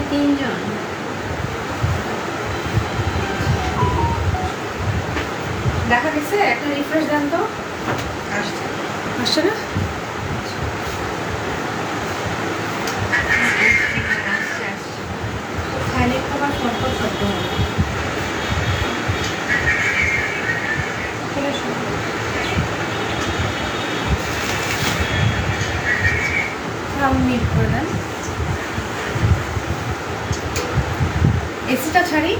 তিনজন। দেখা গেছে একটা রিফ্রেশ দেন তো। আসছে আসছে না? খাইলে খাবার শর্ট শব্দ হবে। মিট করে দেন। এসিটা ছাড়ি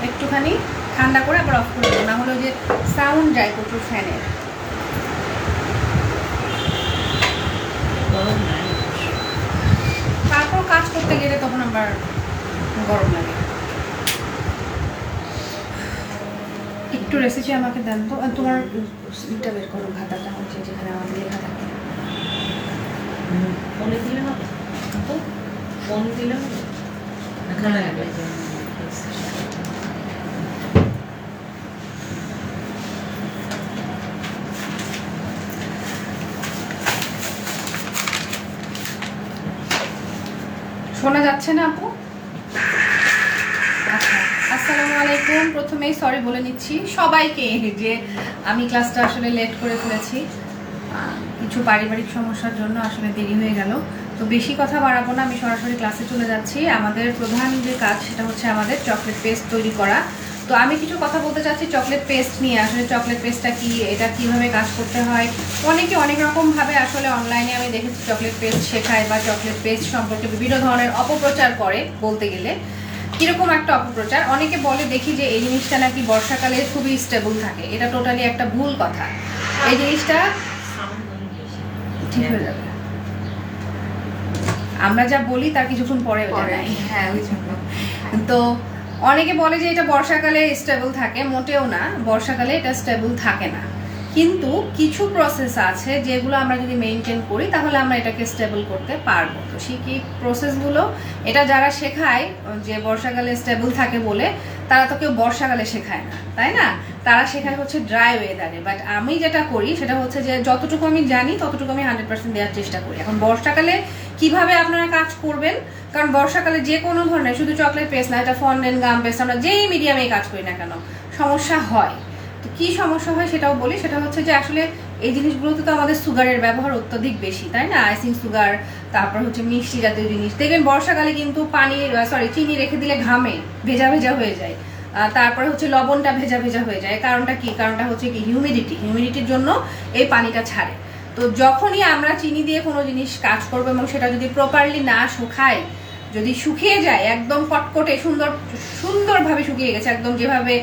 একটুখানি ঠান্ডা করে আবার অফ করে দেবো, না হলে যে সাউন্ড যায় প্রচুর ফ্যানের। গরম নাই। তারপর কাজ করতে গেলে তখন আবার গরম লাগে। একটু রেসিপি আমাকে দেন তো। তোমার ইটা বের করো, খাতাটা হচ্ছে যেখানে আমাদের লেখা থাকে। ফোনে দিলে হবে? ফোন দিলে হবে? এখানে শোনা যাচ্ছে না আপু? আচ্ছা, আসসালামু আলাইকুম। প্রথমেই সরি বলে নিচ্ছি সবাইকে যে আমি ক্লাসটা আসলে লেট করে ফেলেছি, কিছু পারিবারিক সমস্যার জন্য আসলে দেরি হয়ে গেল। তো বেশি কথা বাড়াবো না, আমি সরাসরি ক্লাসে চলে যাচ্ছি। আমাদের প্রধান যে কাজ সেটা হচ্ছে আমাদের চকলেট পেস্ট তৈরি করা। তো আমি কিছু কথা বলতে চাচ্ছি চকলেট পেস্ট নিয়ে। আসলে চকলেট পেস্টটা কি, এটা কিভাবে কাজ করতে হয়। অনেকে অনেক রকমভাবে আসলে অনলাইনে আমি দেখেছি চকলেট পেস্ট শেখায় বা চকলেট পেস্ট সম্পর্কে বিভিন্ন ধরনের অপপ্রচার করে। বলতে গেলে কীরকম একটা অপপ্রচার, অনেকে বলে দেখি যে এই জিনিসটা নাকি বর্ষাকালে খুবই স্টেবল থাকে। এটা টোটালি একটা ভুল কথা। এই জিনিসটা ঠিক হয়ে যাবে, আমরা যা বলি তার কিছুক্ষণ পরে নাই। হ্যাঁ, ওই জন্য তো অনেকে বলে যে এটা বর্ষাকালে স্টেবল থাকে, মোটেও না, বর্ষাকালে এটা স্টেবল থাকে না। কিন্তু কিছু প্রসেস আছে যেগুলো আমরা যদি মেনটেন করি তাহলে আমরা এটাকে স্টেবল করতে পারবো। তো সেই কি প্রসেসগুলো, এটা যারা শেখায় যে বর্ষাকালে স্টেবল থাকে বলে, তারা তো কেউ বর্ষাকালে শেখায় না, তাই না? তারা শেখায় হচ্ছে ড্রাই ওয়েদারে। বাট আমি যেটা করি সেটা হচ্ছে যে যতটুকু আমি জানি ততটুকু আমি 100% দেওয়ার চেষ্টা করি। এখন বর্ষাকালে কিভাবে আপনারা কাজ করবেন, কারণ বর্ষাকালে যে কোনো ধরনের, শুধু চকলেট পেস্ট না, এটা ফন্ডেন্ট, গাম পেস্ট, আমরা যেই মিডিয়ামে কাজ করি না কেন সমস্যা হয়। তো কী সমস্যা হয় সেটাও বলি। সেটা হচ্ছে যে আসলে এই জিনিসগুলোতে তো আমাদের সুগারের ব্যবহার অত্যধিক বেশি, তাই না? আইসিং সুগার, তারপর হচ্ছে মিষ্টি জাতীয় জিনিস। দেখবেন বর্ষাকালে কিন্তু চিনি রেখে দিলে ঘামে ভেজা ভেজা হয়ে যায়। তারপরে হচ্ছে লবণটা ভেজা ভেজা হয়ে যায়। কারণটা কি? কারণটা হচ্ছে কি হিউমিডিটির জন্য এই পানিটা ছাড়ে। তো যখনই আমরা চিনি দিয়ে কোনো জিনিস কাজ করবো এবং সেটা যদি প্রপারলি না শুকায়, যদি শুকিয়ে যায় একদম কটকটে সুন্দরভাবে শুকিয়ে গেছে, একদম যেভাবে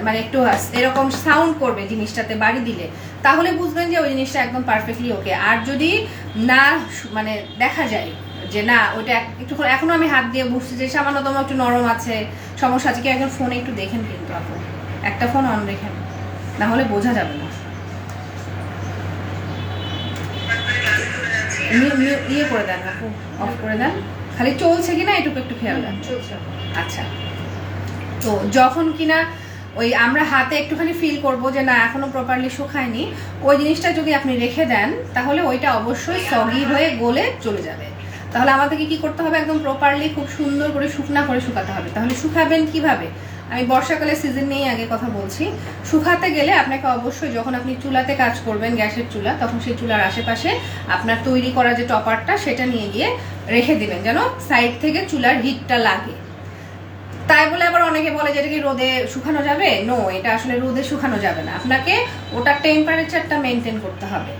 মানে একটু এরকম সাউন্ড করবে জিনিসটাতে বাড়ি দিলে, তাহলে বুঝবেন যে ওই জিনিসটা একদম পারফেক্টলি ওকে। আর যদি না মানে দেখা যায় যে না ওইটা একটু, এখনো আমি হাত দিয়ে বুঝছি যে সামান্যতম একটু নরম আছে, সমস্যা আছে কি, একজন ফোনে একটু দেখেন, কিন্তু আপু একটা ফোন অন রেখেন, না হলে বোঝা যাবে না। ইয়ে করে দেন আপু, অফ করে দেন, খালি চলছে কিনা এটুকু একটু খেয়াল দেন। আচ্ছা, তো যখন কিনা ওই আমরা হাতে একটুখানি ফিল করব যে না এখনো প্রপারলি শুকায়নি, ওই জিনিসটা যদি আপনি রেখে দেন তাহলে ওইটা অবশ্যই সগি হয়ে গলে চলে যাবে। তাহলে আমাদেরকে কি করতে হবে, একদম প্রপারলি খুব সুন্দর করে শুকনা করে শুকাতে হবে। তাহলে শুকাবেন কিভাবে, আমি বর্ষাকালের সিজন নিয়ে আগে কথা বলছি। শুকাতে গেলে আপনাকে অবশ্যই যখন আপনি চুলাতে কাজ করবেন, গ্যাসের চুলা, তখন সেই চুলার আশেপাশে আপনার তৈরি করা যে টপারটা সেটা নিয়ে গিয়ে রেখে দিবেন, যেন সাইড থেকে চুলার হিটটা লাগে। তাই বলে আবার অনেকে বলে যে এটা কি রোদে শুকানো যাবে? নো, এটা আসলে রোদে শুকানো যাবে না, আপনাকে ওটার টেম্পারেচারটা মেনটেন করতে হবে।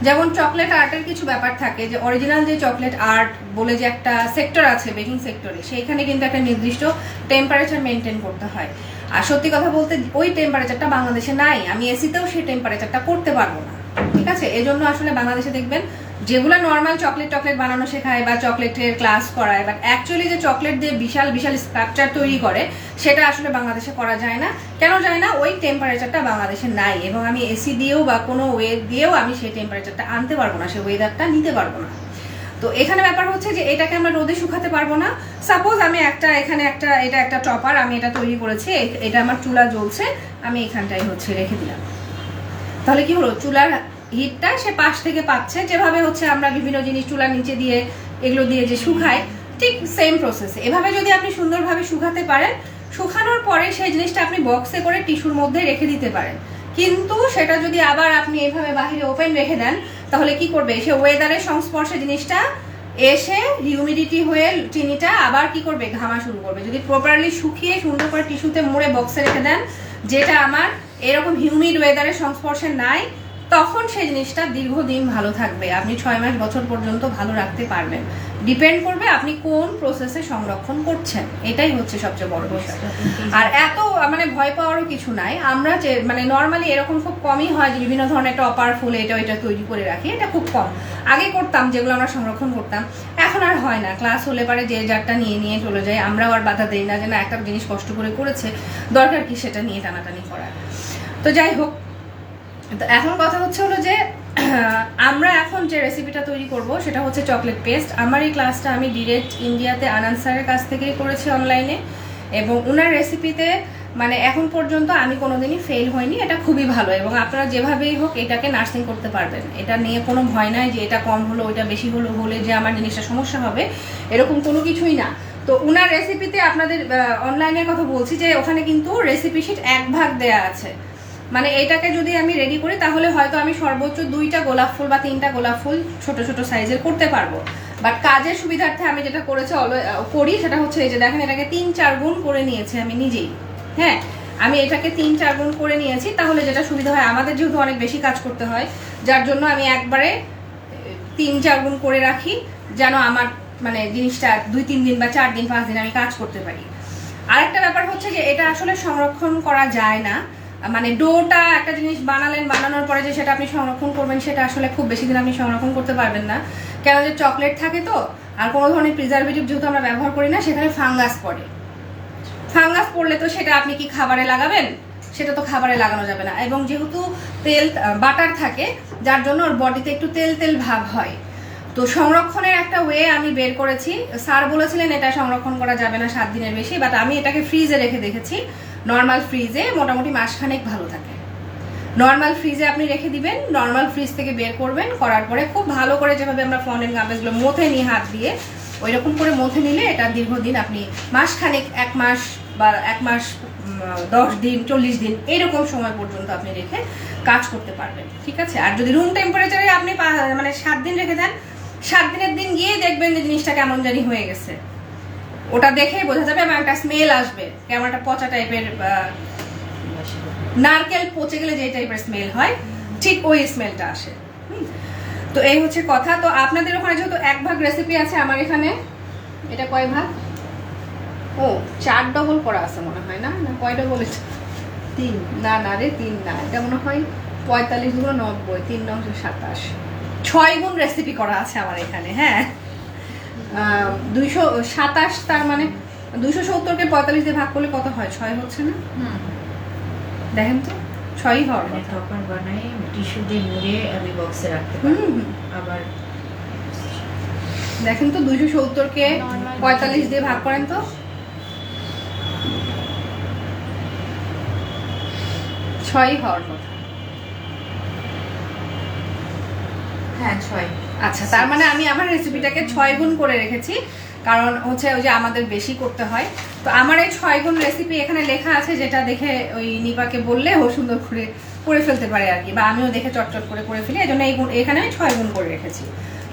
যেমন চকলেট আর্টের কিছু ব্যাপার থাকে, যে অরিজিনাল যে চকলেট আর্ট বলে যে একটা সেক্টর আছে বেকিং সেক্টরে, সেইখানে কিন্তু একটা নির্দিষ্ট টেম্পারেচার মেনটেন করতে হয়। আর সত্যি কথা বলতে ওই টেম্পারেচারটা বাংলাদেশে নাই, আমি এসিতেও সেই টেম্পারেচারটা করতে পারবো না, ঠিক আছে? এজন্য আসলে বাংলাদেশে দেখবেন যেগুলো নর্মাল চকলেট বানানো শেখায় বা চকলেটের ক্লাস করায়, বাট অ্যাকচুয়ালি যে চকলেট দিয়ে বিশাল বিশাল স্ট্রাকচার তৈরি করে সেটা আসলে বাংলাদেশে করা যায় না। কেন যায় না? ওই টেম্পারেচারটা বাংলাদেশে নাই, এবং আমি এসি দিয়েও বা কোনো ওয়ে দিয়েও আমি সেই টেম্পারেচারটা আনতে পারবো না, সেই ওয়েদারটা নিতে পারবো না। তো এখানে ব্যাপার হচ্ছে যে এটাকে আমরা রোদে শুকাতে পারবো না। সাপোজ আমি এটা একটা টপার, আমি এটা তৈরি করেছি, এটা আমার চুলা জ্বলছে, আমি এখানটাই হচ্ছে রেখে দিলাম। তাহলে কি হলো, চুলার হিটটা সে পাশ থেকে পাচ্ছে, যেভাবে হচ্ছে আমরা বিভিন্ন জিনিস চুলার নিচে দিয়ে এগুলো দিয়ে যে শুকাই, ঠিক সেম প্রসেসে এভাবে যদি আপনি সুন্দরভাবে শুকাতে পারেন, শুকানোর পরে সেই জিনিসটা আপনি বক্সে করে টিস্যুর মধ্যে রেখে দিতে পারেন। কিন্তু সেটা যদি আবার আপনি এইভাবে বাহিরে ওপেন রেখে দেন, তাহলে কি করবে, সে ওয়েদারের সংস্পর্শে জিনিসটা এসে হিউমিডিটি হয়ে চিনিটা আবার কি করবে, ঘামা শুরু করবে। যদি প্রপারলি শুকিয়ে সুন্দর করে টিস্যুতে মুড়ে বক্সে রেখে দেন, যেটা আমার এরকম হিউমিড ওয়েদারের সংস্পর্শে নাই, তখন সেই জিনিসটা দীর্ঘদিন ভালো থাকবে। আপনি 6 মাস বছর পর্যন্ত ভালো রাখতে পারবেন। ডিপেন্ড করবে আপনি কোন প্রসেসে সংরক্ষণ করছেন, এটাই হচ্ছে সবচেয়ে বড় বিষয়। আর এত মানে ভয় পাওয়ারও কিছু নাই। আমরা যে মানে নর্মালি এরকম খুব কমই হয় যে বিভিন্ন ধরনের টপার ফুল এটা ওইটা তৈরি করে রাখি, এটা খুব কম। আগে করতাম, যেগুলো আমরা সংরক্ষণ করতাম, এখন আর হয় না। ক্লাস হলে পারে যে যারটা নিয়ে নিয়ে চলে যায়, আমরাও আর বাধা দেই না যে না একটা জিনিস কষ্ট করে করেছে, দরকার কি সেটা নিয়ে টানাটানি করার। তো যাই হোক, তো এখন কথা হচ্ছে হলো যে আমরা এখন যে রেসিপিটা তৈরি করব সেটা হচ্ছে চকলেট পেস্ট। আমার এই ক্লাসটা আমি ডিরেক্ট ইন্ডিয়াতে আনন্দ স্যারের কাছ থেকেই করেছি অনলাইনে, এবং ওনার রেসিপিতে মানে এখন পর্যন্ত আমি কোনোদিনই ফেল হয়নি। এটা খুবই ভালো, এবং আপনারা যেভাবেই হোক এটাকে নার্সিং করতে পারবেন। এটা নিয়ে কোনো ভয় নাই যে এটা কম হলো ওইটা বেশি হলো হলে যে আমার জিনিসটা সমস্যা হবে, এরকম কোনো কিছুই না। তো ওনার রেসিপিতে আপনাদের অনলাইনের কথা বলছি যে ওখানে কিন্তু রেসিপি শিট 1 ভাগ দেয়া আছে। মানে এটাকে যদি আমি রেডি করি তাহলে হয়তো আমি সর্বোচ্চ 2টা গোলাপ ফুল বা 3টা গোলাপ ফুল ছোট ছোট সাইজের করতে পারবো। বাট কাজের সুবিধার্থে আমি যেটা করি সেটা হচ্ছে এই যে দেখেন, এটাকে 3-4 গুণ করে নিয়েছি আমি নিজেই। হ্যাঁ, আমি এটাকে 3-4 গুণ করে নিয়েছি। তাহলে যেটা সুবিধা হয়, আমাদের যেহেতু অনেক বেশি কাজ করতে হয়, যার জন্য আমি একবারে 3-4 গুণ করে রাখি, যেন আমার মানে জিনিসটা 2-3 দিন বা 4 দিন 5 দিন আমি কাজ করতে পারি। আরেকটা ব্যাপার হচ্ছে যে এটা আসলে সংরক্ষণ করা যায় না। মানে ডোটা একটা জিনিস বানালেন, বানানোর পরে যে সেটা আপনি সংরক্ষণ করবেন, সেটা আসলে খুব বেশি দিন আপনি সংরক্ষণ করতে পারবেন না। কেন, যে চকলেট থাকে তো, আর কোনো ধরনের প্রিজারভেটিভ যেহেতু আমরা ব্যবহার করি না, সেখানে ফাঙ্গাস পড়ে। ফাঙ্গাস পড়লে তো সেটা আপনি কি খাবারে লাগাবেন? সেটা তো খাবারে লাগানো যাবে না। এবং যেহেতু তেল বাটার থাকে, যার জন্য ওর বডিতে একটু তেল তেল ভাব হয়। তো সংরক্ষণের একটা ওয়ে আমি বের করেছি। স্যার বলেছিলেন এটা সংরক্ষণ করা যাবে না 7 দিনের বেশি, বাট আমি এটাকে ফ্রিজে রেখে দেখেছি। নর্মাল ফ্রিজে মোটামুটি মাসখানেক ভালো থাকে। নর্মাল ফ্রিজে আপনি রেখে দিবেন, নর্মাল ফ্রিজ থেকে বের করবেন, করার পরে খুব ভালো করে যেভাবে আমরা ফন্ডেন্ট গামেজগুলো মথে নিই হাত দিয়ে, ওই রকম করে মথে নিলে এটা দীর্ঘদিন আপনি মাসখানেক, 1 মাস বা 1 মাস 10 দিন 40 দিন এইরকম সময় পর্যন্ত আপনি রেখে কাজ করতে পারবেন। ঠিক আছে? আর যদি রুম টেম্পারেচারে আপনি মানে 7 দিন রেখে দেন, 7 দিনের দিন গিয়ে দেখবেন যে জিনিসটা কেমন জানি হয়ে গেছে। ওটা দেখে বোঝা যাবে, এবং একটা স্মেল আসবে, কেমন একটা পচা টাইপের, নারকেল পচে গেলে যে টাইপের স্মেল হয়, ঠিক ওই স্মেলটা আসে। তো এই হচ্ছে কথা। তো আপনাদের ওখানে যেহেতু 1 ভাগ রেসিপি আছে, আমার এখানে এটা কয় ভাগ? ও 4 ডবল করা আছে মনে হয়। না না, কয় ডবল? 3। না না রে, 3 না, এটা মনে হয় 45 গুণ 90, 3 9 27, 6 গুণ রেসিপি করা আছে আমার এখানে। হ্যাঁ, 227, তার মানে 270-কে 45 দিয়ে ভাগ করলে কত হয়? 6 হচ্ছে না? দেখেন তো, 6ই হওয়ার কথা। টপার বানাই টিস্যু দিয়ে মুড়ে আমি বক্সে রাখতে পারি। আবার দেখেন তো, 270-কে 45 দিয়ে ভাগ করেন তো, 6ই হওয়ার কথা। হ্যাঁ 6। আচ্ছা, তার মানে আমি আমার রেসিপিটাকে 6 গুণ করে রেখেছি, কারণ হচ্ছে ওই যে আমাদের বেশি করতে হয়। তো আমার এই 6 গুণ রেসিপি এখানে লেখা আছে, যেটা দেখে ওই নিপাকে বললে ও সুন্দর করে ফেলতে পারে আর কি, বা আমিও দেখে চটচট করে ফেলি। এই জন্য এই গুণ এখানে 6 গুণ করে রেখেছি।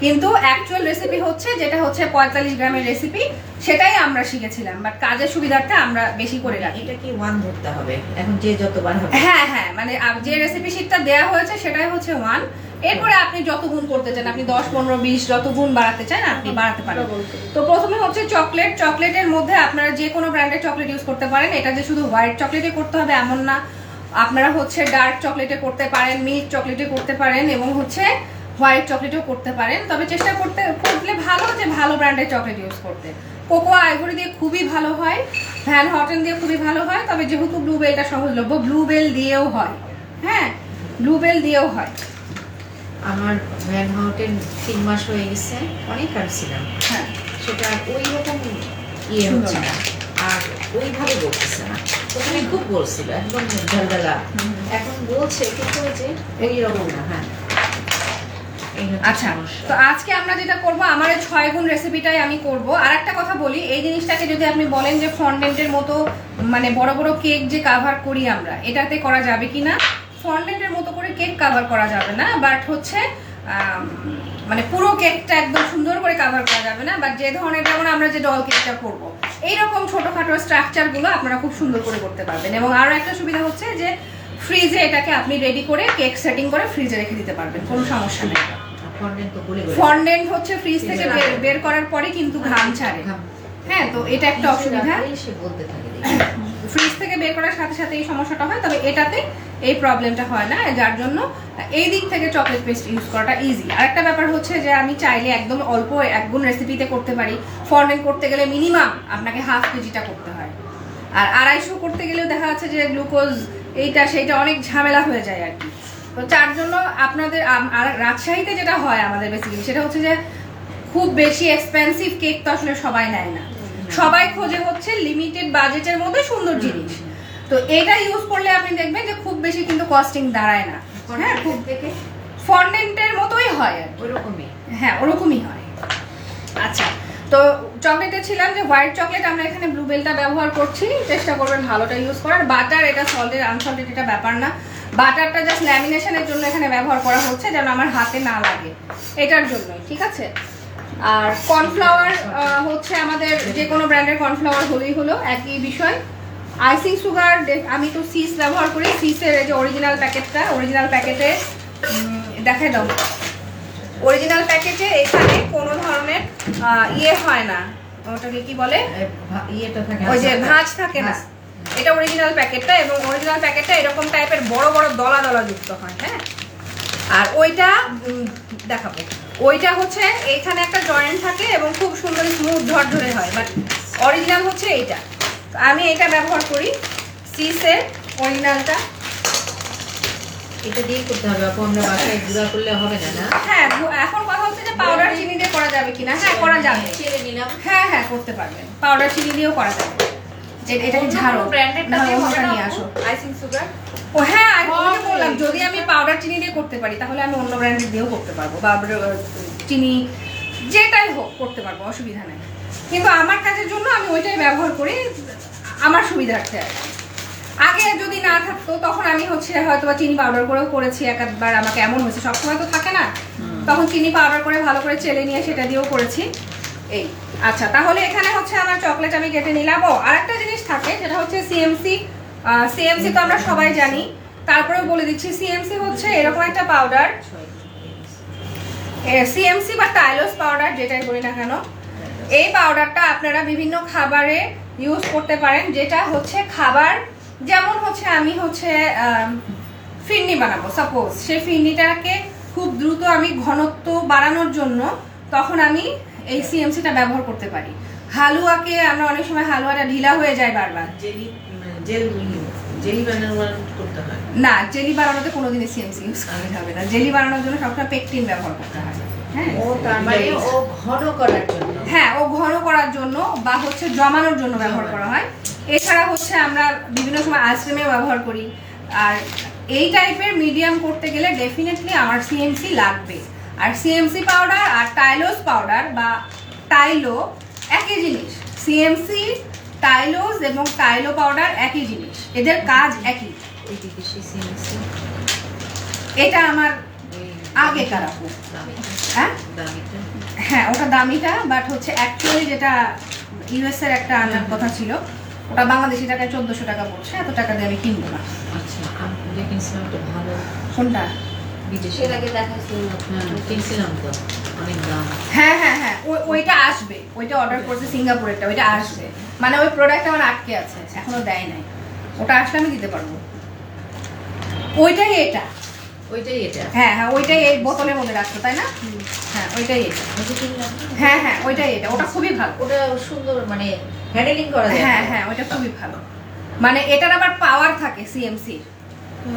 কিন্তু অ্যাকচুয়াল রেসিপি হচ্ছে, যেটা হচ্ছে 45 গ্রামের রেসিপি, সেটাই আমরা শিখেছিলাম, বাট কাজের সুবিধার্থে আমরা বেশি করে রাখি। এটা কি 1 ধরতে হবে এখন, যে যতবার হবে? হ্যাঁ হ্যাঁ, মানে যে রেসিপি শিটটা দেয়া হয়েছে সেটাই হচ্ছে 1। এরপরে আপনি যত গুণ করতে চান, আপনি 10 15 20 যত গুণ বাড়াতে চান আপনি বাড়াতে পারেন। তো প্রথমে হচ্ছে চকলেট। চকলেটের মধ্যে আপনারা যে কোনো ব্র্যান্ডের চকলেট ইউজ করতে পারেন। এটা যে শুধু হোয়াইট চকলেটে করতে হবে এমন না, আপনারা হচ্ছে ডার্ক চকলেটে করতে পারেন, মিল্ক চকলেটে করতে পারেন, এবং হচ্ছে হোয়াইট চকলেটেও করতে পারেন। তবে চেষ্টা করলে ভালো যে ভালো ব্র্যান্ডের চকলেট ইউজ করতে। কোকোয়া আইভরি দিয়ে খুবই ভালো হয়, ভ্যান হটেন দিয়ে খুবই ভালো হয়। তবে যেহেতু ব্লুবেলটা সহজলভ্য, ব্লুবেল দিয়েও হয়। হ্যাঁ, ব্লুবেল দিয়েও হয়। আমার ভ্যান হাউটেন 3 মাস হয়ে গেছে, অনেক আনছিলাম। হ্যাঁ, সেটা ওই রকম ইয়ে হচ্ছে না, আর ওইভাবে বলতেছে না। ওখানে খুব বলছিল একদম ঝালডালা, এখন বলছে কিন্তু ওই যে ওই রকম না। হ্যাঁ, আচ্ছা, তো আজকে আমরা যেটা করব, আমার এই 6 গুণ রেসিপিটাই আমি করব। আর একটা কথা বলি, এই জিনিসটাকে যদি আপনি বলেন যে ফন্ডেন্টের মতো মানে বড় বড় কেক যে কাভার করি আমরা, এটাতে করা যাবে কিনা, ফন্ডেন্টের মতো করে কেক কাভার করা যাবে না, বাট হচ্ছে মানে পুরো কেকটা একদম সুন্দর করে কাভার করা যাবে না, বাট যে ধরনের যেমন আমরা যে ডল কেকটা করব এইরকম ছোটখাটো স্ট্রাকচারগুলো আপনারা খুব সুন্দর করে করতে পারবেন। এবং আরও একটা সুবিধা হচ্ছে যে ফ্রিজে এটাকে আপনি রেডি করে কেক সেটিং করে ফ্রিজে রেখে দিতে পারবেন, কোনো সমস্যা নেই। ফন্ডেন্ট হচ্ছে ফ্রিজ থেকে বের করার পরে কিন্তু ঘাম ছাড়ে, হ্যাঁ, তো এটা একটা অসুবিধা। ফ্রিজ থেকে বের করার সাথে সাথে এই সমস্যাটা হয়, তবে এটাতে এই প্রবলেমটা হয় না, যার জন্য এই দিক থেকে চকলেট পেস্ট ইউজ করাটা ইজি। আর একটা ব্যাপার হচ্ছে যে আমি চাইলে একদম অল্প 1 গুণ রেসিপিতে করতে পারি। ফন্ডেন্ট করতে গেলে মিনিমাম আপনাকে হাফ কেজিটা করতে হয়, আর 250 করতে গেলেও দেখা যাচ্ছে যে গ্লুকোজ এইটা সেইটা অনেক ঝামেলা হয়ে যায় আর কি। তো তার জন্য আপনাদের আর রাজশাহীতে যেটা হয় আমাদের বেসিক্যালি সেটা হচ্ছে যে খুব বেশি এক্সপেন্সিভ কেক তো আসলে সবাই নেয় না, সবাই খোঁজে হচ্ছে লিমিটেড বাজেটের মধ্যে সুন্দর জিনিস। তো এটা ইউজ করলে আপনি দেখবেন যে খুব বেশি কিন্তু কস্টিং দাঁড়ায় না, হ্যাঁ, খুব দেখে ফন্ডেন্টের মতোই হয় আর ওরকমই, হ্যাঁ ওরকমই হয়। আচ্ছা, তো চকলেটে ছিলাম যে হোয়াইট চকলেট আমরা এখানে ব্লুবেলটা ব্যবহার করছি, চেষ্টা করবেন ভালোটা ইউজ করার। বাটার এটা সল্টেড আনসল্টেড এটা ব্যাপার না, বাটারটা জাস্ট ল্যামিনেশনের জন্য এখানে ব্যবহার করা হচ্ছে যেন আমার হাতে না লাগে, এটার জন্যই, ঠিক আছে। আর কর্নফ্লাওয়ার হচ্ছে আমাদের যে কোনো ব্র্যান্ডের কর্নফ্লাওয়ার হলেই হলো, একই বিষয়। আইসিং সুগার আমি তো সিস ব্যবহার করি, সিসের এই যে অরিজিনাল প্যাকেটটা, অরিজিনাল প্যাকেটে দেখাই দাও, অরিজিনাল প্যাকেটে এখানে কোনো ধরনের ইয়ে হয় না, ওটাকে কি বলে, ওই যে ভাঁজ থাকে না, এটা অরিজিনাল প্যাকেটটা। এবং অরিজিনাল প্যাকেটটা এরকম টাইপের বড় বড় দলা দলা যুক্ত হয়, হ্যাঁ। আর ওইটা দেখাবো, ওইটা হচ্ছে এখানে একটা জয়েন্ট থাকে এবং খুব সুন্দর স্মুথ ঝরঝরে হয়, বাট অরিজিনাল হচ্ছে এইটা। আমি এটা ব্যবহার করি, সিসের অরিজিনালটা। এটা দিয়ে করতে হবে আপু, আমরা বাসায় গুঁড়া করলে হবে না না? হ্যাঁ, এখন কথা হচ্ছে যে পাউডার চিনি দিয়ে করা যাবে কিনা। হ্যাঁ, করা যাবে, ছেড়ে নিলাম। হ্যাঁ হ্যাঁ করতে পারবেন, পাউডার চিনি দিয়েও করা যাবে। এটাকে ঝাড়ো, ব্র্যান্ডেডটা দিয়ে হবে না নিয়ে আসো আইসিং সুগার। ও হ্যাঁ, আমি বললাম যদি আমি পাউডার চিনি দিয়ে করতে পারি তাহলে আমি অন্য ব্র্যান্ডের দিয়েও করতে পারবো, বা চিনি যেটাই হোক করতে পারবো, অসুবিধা নেই। কিন্তু আমার কাজের জন্য আমি ওইটাই ব্যবহার করি আমার সুবিধার্থে আর কি। আগে যদি না থাকতো তখন আমি হচ্ছে হয়তো চিনি পাউডার করেও করেছি, একবার আমাকে এমন হয়েছে, সবসময় তো থাকে না, তখন চিনি পাউডার করে ভালো করে চেলে নিয়ে সেটা দিয়েও করেছি এই। আচ্ছা, তাহলে এখানে হচ্ছে আমার চকলেট আমি কেটে নিলাম। ও আরেকটা জিনিস থাকে যেটা হচ্ছে সিএমসি। সিএমসি তো আমরা সবাই জানি, তারপরেও বলে দিচ্ছি, সিএমসি হচ্ছে এরকম একটা পাউডার, সিএমসি বা টাইলোস পাউডার যেটাই বলি না কেন, এই পাউডারটা আপনারা বিভিন্ন খাবারে ইউজ করতে পারেন। যেটা হচ্ছে খাবার, যেমন হচ্ছে আমি হচ্ছে ফিরনি বানাবো সাপোজ, সেই ফিরনিটাকে খুব দ্রুত আমি ঘনত্ব বাড়ানোর জন্য তখন আমি এই সিএমসিটা ব্যবহার করতে পারি। হালুয়াকে আমরা অনেক সময় হালুয়াটা ঢিলা হয়ে যায় বারবার, জেলি বানানো করতে হয় না, জেলি বানানোতে কোনোদিনই সিএমসি ইউজ করা যাবে না। জেলি বানানোর জন্য সবসময় পেকটিন ব্যবহার করতে হয়, হ্যাঁ, ও তার মানে ও ঘন করার জন্য, হ্যাঁ ও ঘন করার জন্য বা হচ্ছে জমানোর জন্য ব্যবহার করা হয়। এছাড়া হচ্ছে আমরা বিভিন্ন সময় আইসক্রিমেও ব্যবহার করি। আর এই টাইপের মিডিয়াম করতে গেলে ডেফিনেটলি আমার সিএমসি লাগবে। আর সিএমসি পাউডার আর টাইলোস পাউডার বা টাইলো একই জিনিস, সিএমসি, টাইলোস এবং টাইলো পাউডার একই জিনিস, এদের কাজ একই। এটা আমার আগেকার আপু, হ্যাঁ হ্যাঁ ওটা দামিটা, বাট হচ্ছে অ্যাকচুয়ালি যেটা ইউএস এর একটা আনার কথা ছিল, ওটা বাংলাদেশি টাকায় 1400 টাকা পড়ছে, এত টাকা দিয়ে আমি কিনবো না। আচ্ছা, আমি দেখেছিলাম একটা ভালো, কোনটা বিদেশি লাগে দেখাচ্ছিল, হ্যাঁ কিনছিলাম তো, অনেক দাম। হ্যাঁ হ্যাঁ হ্যাঁ, ওইটা আসবে, ওইটা অর্ডার করছে সিঙ্গাপুরেরটা, ওইটা আসবে। মানে ওই প্রোডাক্ট আমার আটকে আছে, এখনো দেয় নাই, ওটা আসলে আমি দিতে পারবো। ওইটাই এটা, ওইটাই এটা, হ্যাঁ হ্যাঁ ওইটাই এই বোতলের মধ্যে রাখছো তাই না? হ্যাঁ ওইটাই এটা, হ্যাঁ হ্যাঁ ওইটাই এটা, ওটা খুবই ভালো, ওটা সুন্দর, মানে হ্যান্ডেলিং করা যায়। হ্যাঁ হ্যাঁ ওইটা খুবই ভালো, মানে এটার আবার পাওয়ার থাকে সিএমসি,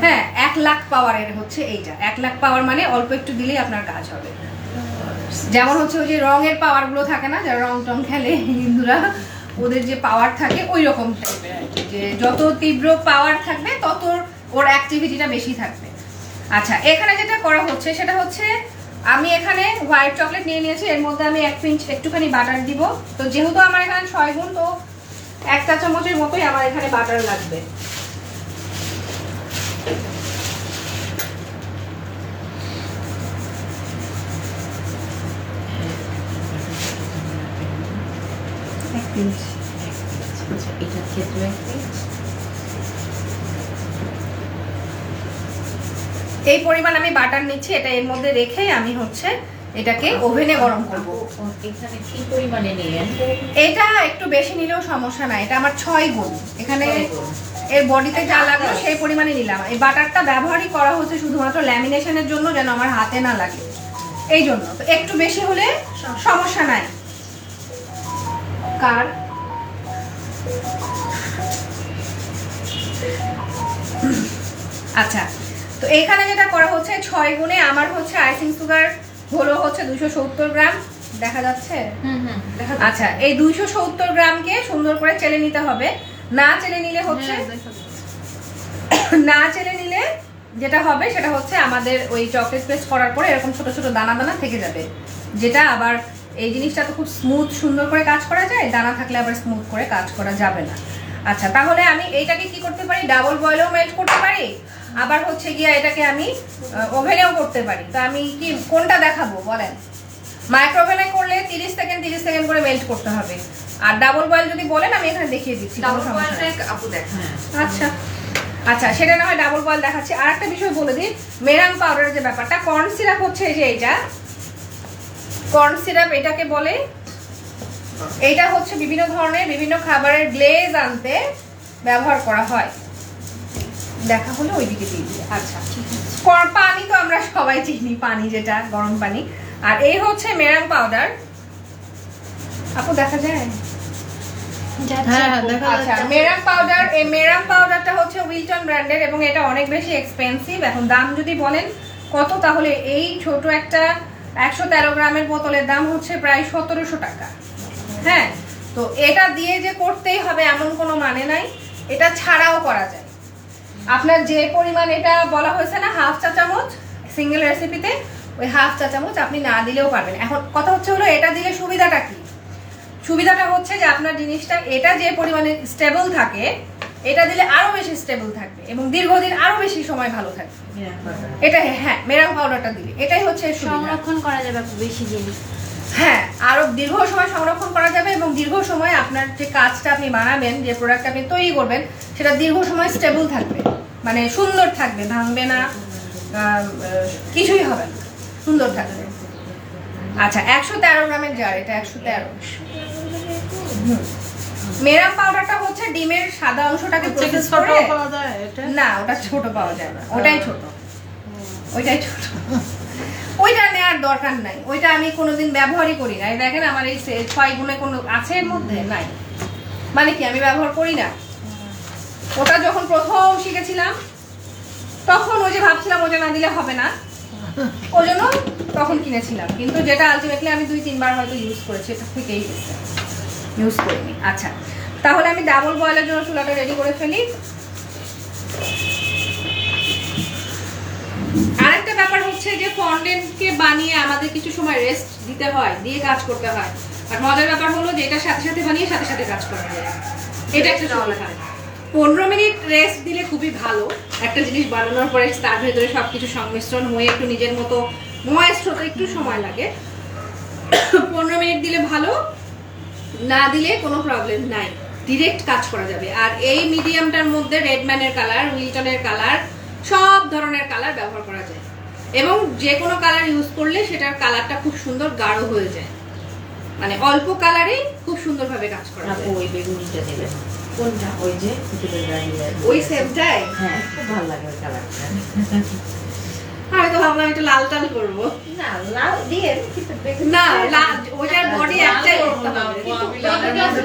হ্যাঁ 1 লাখ পাওয়ারের হচ্ছে এইটা। 1 লাখ পাওয়ার মানে অল্প একটু দিলেই আপনার কাজ হবে। যেমন হচ্ছে ওই যে রঙের পাওয়ার গুলো থাকে না, যারা রং টং খেলে হিন্দুরা, ওদের যে পাওয়ার থাকে ওই রকম টাইপের আর কি, যে যত তীব্র পাওয়ার থাকবে তত ওর অ্যাক্টিভিটিটা বেশি থাকবে। আচ্ছা, এখানে যেটা করা হচ্ছে সেটা হচ্ছে আমি এখানে হোয়াইট চকলেট নিয়ে নিয়েছি, এর মধ্যে আমি 1 পিঞ্চ একটুখানি বাটার দিব। তো যেহেতু আমার এখানে 6 গুণ, তো 1 চা চামচের মতোই আমার এখানে বাটার লাগবে। এটার ক্ষেত্রে 1 পিঞ্চ। এই পরিমাণ আমি বাটার নিচ্ছি, এটা এর মধ্যে রেখে আমি হচ্ছে এটাকে ওভেনে গরম করব। এখানে কি পরিমাণে নিলেন? এটা একটু বেশি নিলেও সমস্যা নাই, এটা আমার 6 গুণ। এখানে এর বডিতে যা লাগলো সেই পরিমাণে নিলাম। এই বাটারটা ব্যবহারই করা হচ্ছে শুধুমাত্র ল্যামিনেশনের জন্য, যেন আমার হাতে না লাগে, এই জন্য। তো একটু বেশি হলে সমস্যা নাই। কার আচ্ছা, তো এখানে যেটা করা হচ্ছে 6 গুণে আমার হচ্ছে আইসিং সুগার হলো হচ্ছে 270 গ্রাম। দেখা যাচ্ছে? আচ্ছা, এই 270 গ্রামকে সুন্দর করে চেলে নিতে হবে। না চেলে নিলে হচ্ছে না চেলে নিলে যেটা হবে সেটা হচ্ছে আমাদের ওই চকলেট পেস্ট করার পরে এরকম ছোট ছোট দানা দানা থেকে যাবে, যেটা আবার এই জিনিসটা তো খুব স্মুথ সুন্দর করে কাজ করা যায়, দানা থাকলে আবার স্মুথ করে কাজ করা যাবে না। আচ্ছা, তাহলে আমি এইটাকে কি করতে পারি? ডাবল বয়েলেও মেল্ট করতে পারি, আবার হচ্ছে গিয়া এটাকে আমি ওভেনেও করতে পারি। তো আমি কি কোনটা দেখাবো বলেন? মাইক্রোওভেনে করলে 30 সেকেন্ড করে মেল্ট করতে হবে, আর ডাবল বয়েল যদি বলেন আমি এখানে দেখিয়ে দিচ্ছি। ডাবল বয়েলটা আপু দেখা। আচ্ছা আচ্ছা, সেটা না হয় ডাবল বয়েল দেখাচ্ছি। আর একটা বিষয় বলে দিই, মেরাং পাউডারের যে ব্যাপারটা, কর্ন সিরাপ হচ্ছে এই যে এইটা কর্ন সিরাপ এটাকে বলে। এইটা হচ্ছে বিভিন্ন ধরনের বিভিন্ন খাবারের গ্লেজ আনতে ব্যবহার করা হয়। দেখা হলো ওইদিকে দিয়ে দিয়ে। আচ্ছা, পানি তো আমরা সবাই চিনি, পানি যেটা গরম পানি। আর এই হচ্ছে মেরাং পাউডার। আপু দেখা যায়? আচ্ছা, মেরাং পাউডার, এই মেরাং পাউডারটা হচ্ছে উইলটন ব্র্যান্ডের এবং এটা অনেক বেশি এক্সপেন্সিভ। এখন দাম যদি বলেন কত, তাহলে এই ছোট একটা 113 গ্রামের বোতলের দাম হচ্ছে প্রায় 1700 টাকা। হ্যাঁ, তো এটা দিয়ে যে করতেই হবে এমন কোনো মানে নাই, এটা ছাড়াও করা যায়। আপনার যে পরিমাণ এটা বলা হয়েছে না, 1/2 চা চামচ সিঙ্গেল রেসিপিতে, ওই 1/2 চা চামচ আপনি না দিলেও পারবেন। এখন কথা হচ্ছে হলো এটা দিলে সুবিধাটা কি? সুবিধাটা হচ্ছে যে আপনার জিনিসটা এটা যে পরিমাণে স্টেবল থাকে, এটা দিলে আরো বেশি স্টেবল থাকবে এবং দীর্ঘদিন আরো বেশি সময় ভালো থাকবে। এটা হ্যাঁ, মেরাং পাউডারটা দিলে এটাই হচ্ছে সংরক্ষণ করা যাবে বেশি দিন। হ্যাঁ, আরো দীর্ঘ সময় সংরক্ষণ করা যাবে এবং দীর্ঘ সময় আপনার যে কাজটা আপনি বানাবেন, যে প্রোডাক্ট আপনি তৈরি করবেন, সেটা দীর্ঘ সময় স্টেবল থাকবে, মানে সুন্দর থাকবে, ভাঙবে না, কিছুই হবে না, সুন্দর থাকবে। আচ্ছা, 113 গ্রামের জার, এটা 113। মেরাং পাউডারটা হচ্ছে ডিমের সাদা অংশটাকে প্রসেস করে। না, ওটা ছোট পাওয়া যায় না, ওটাই ছোট, ওইটাই ছোট, ওইটা নেওয়ার দরকার নাই, ওইটা আমি কোনোদিন ব্যবহারই করি না। দেখেন আমার এই 6 গুণে কোনো আছে এর মধ্যে নাই, মানে কি আমি ব্যবহার করি না। ওটা যখন প্রথম শিখেছিলাম তখন ওই যে ভাবছিলাম ওটা না দিলে হবে না, ওই জন্য তখন কিনেছিলাম, কিন্তু যেটা আলটিমেটলি আমি 2-3 বার হয়তো ইউজ করেছি, এটা থেকেই ইউজ করিনি। আচ্ছা, তাহলে আমি ডাবল বয়েলের জন্য চুলাটা রেডি করে ফেলি। আরেকটা ব্যাপার হচ্ছে যে ফন্ডেন্টকে বানিয়ে আমাদের কিছু সময় রেস্ট দিতে হয়, দিয়ে কাজ করতে হয়। আর মজার ব্যাপার হলো যে এটা সাথে সাথে বানিয়ে সাথে সাথে কাজ করা যায়, এটা একটা সুবিধা। 15 মিনিট রেস্ট দিলে খুবই ভালো। একটা জিনিস বানানোর পরে তার ভেতরে সবকিছু সংমিশ্রণ হয়ে একটু নিজের মতো ময়েস্ট হতে একটু সময় লাগে। 15 মিনিট দিলে ভালো, না দিলে কোনো প্রবলেম নাই, ডিরেক্ট কাজ করা যাবে। আর এই মিডিয়ামটার মধ্যে রেডম্যানের কালার, উইলটনের কালার, সব ধরনের কালার ব্যবহার করা যায় এবং যে কোনো কালার ইউজ করলে সেটার কালারটা খুব সুন্দর গাঢ় হয়ে যায়, মানে অল্প কালারেই খুব সুন্দরভাবে কাজ করা যায়। ওই বেগুনিটা দেবেন। কোনটা? ওই যে ওই সেমটাই? হ্যাঁ, খুব ভালো লাগে ওই কালারটা। আমি তো ভাবলাম একটু লাল টাল করবো। না, লাল দিয়ে না, লাল ওইটার বডি একটাই করতে হবে।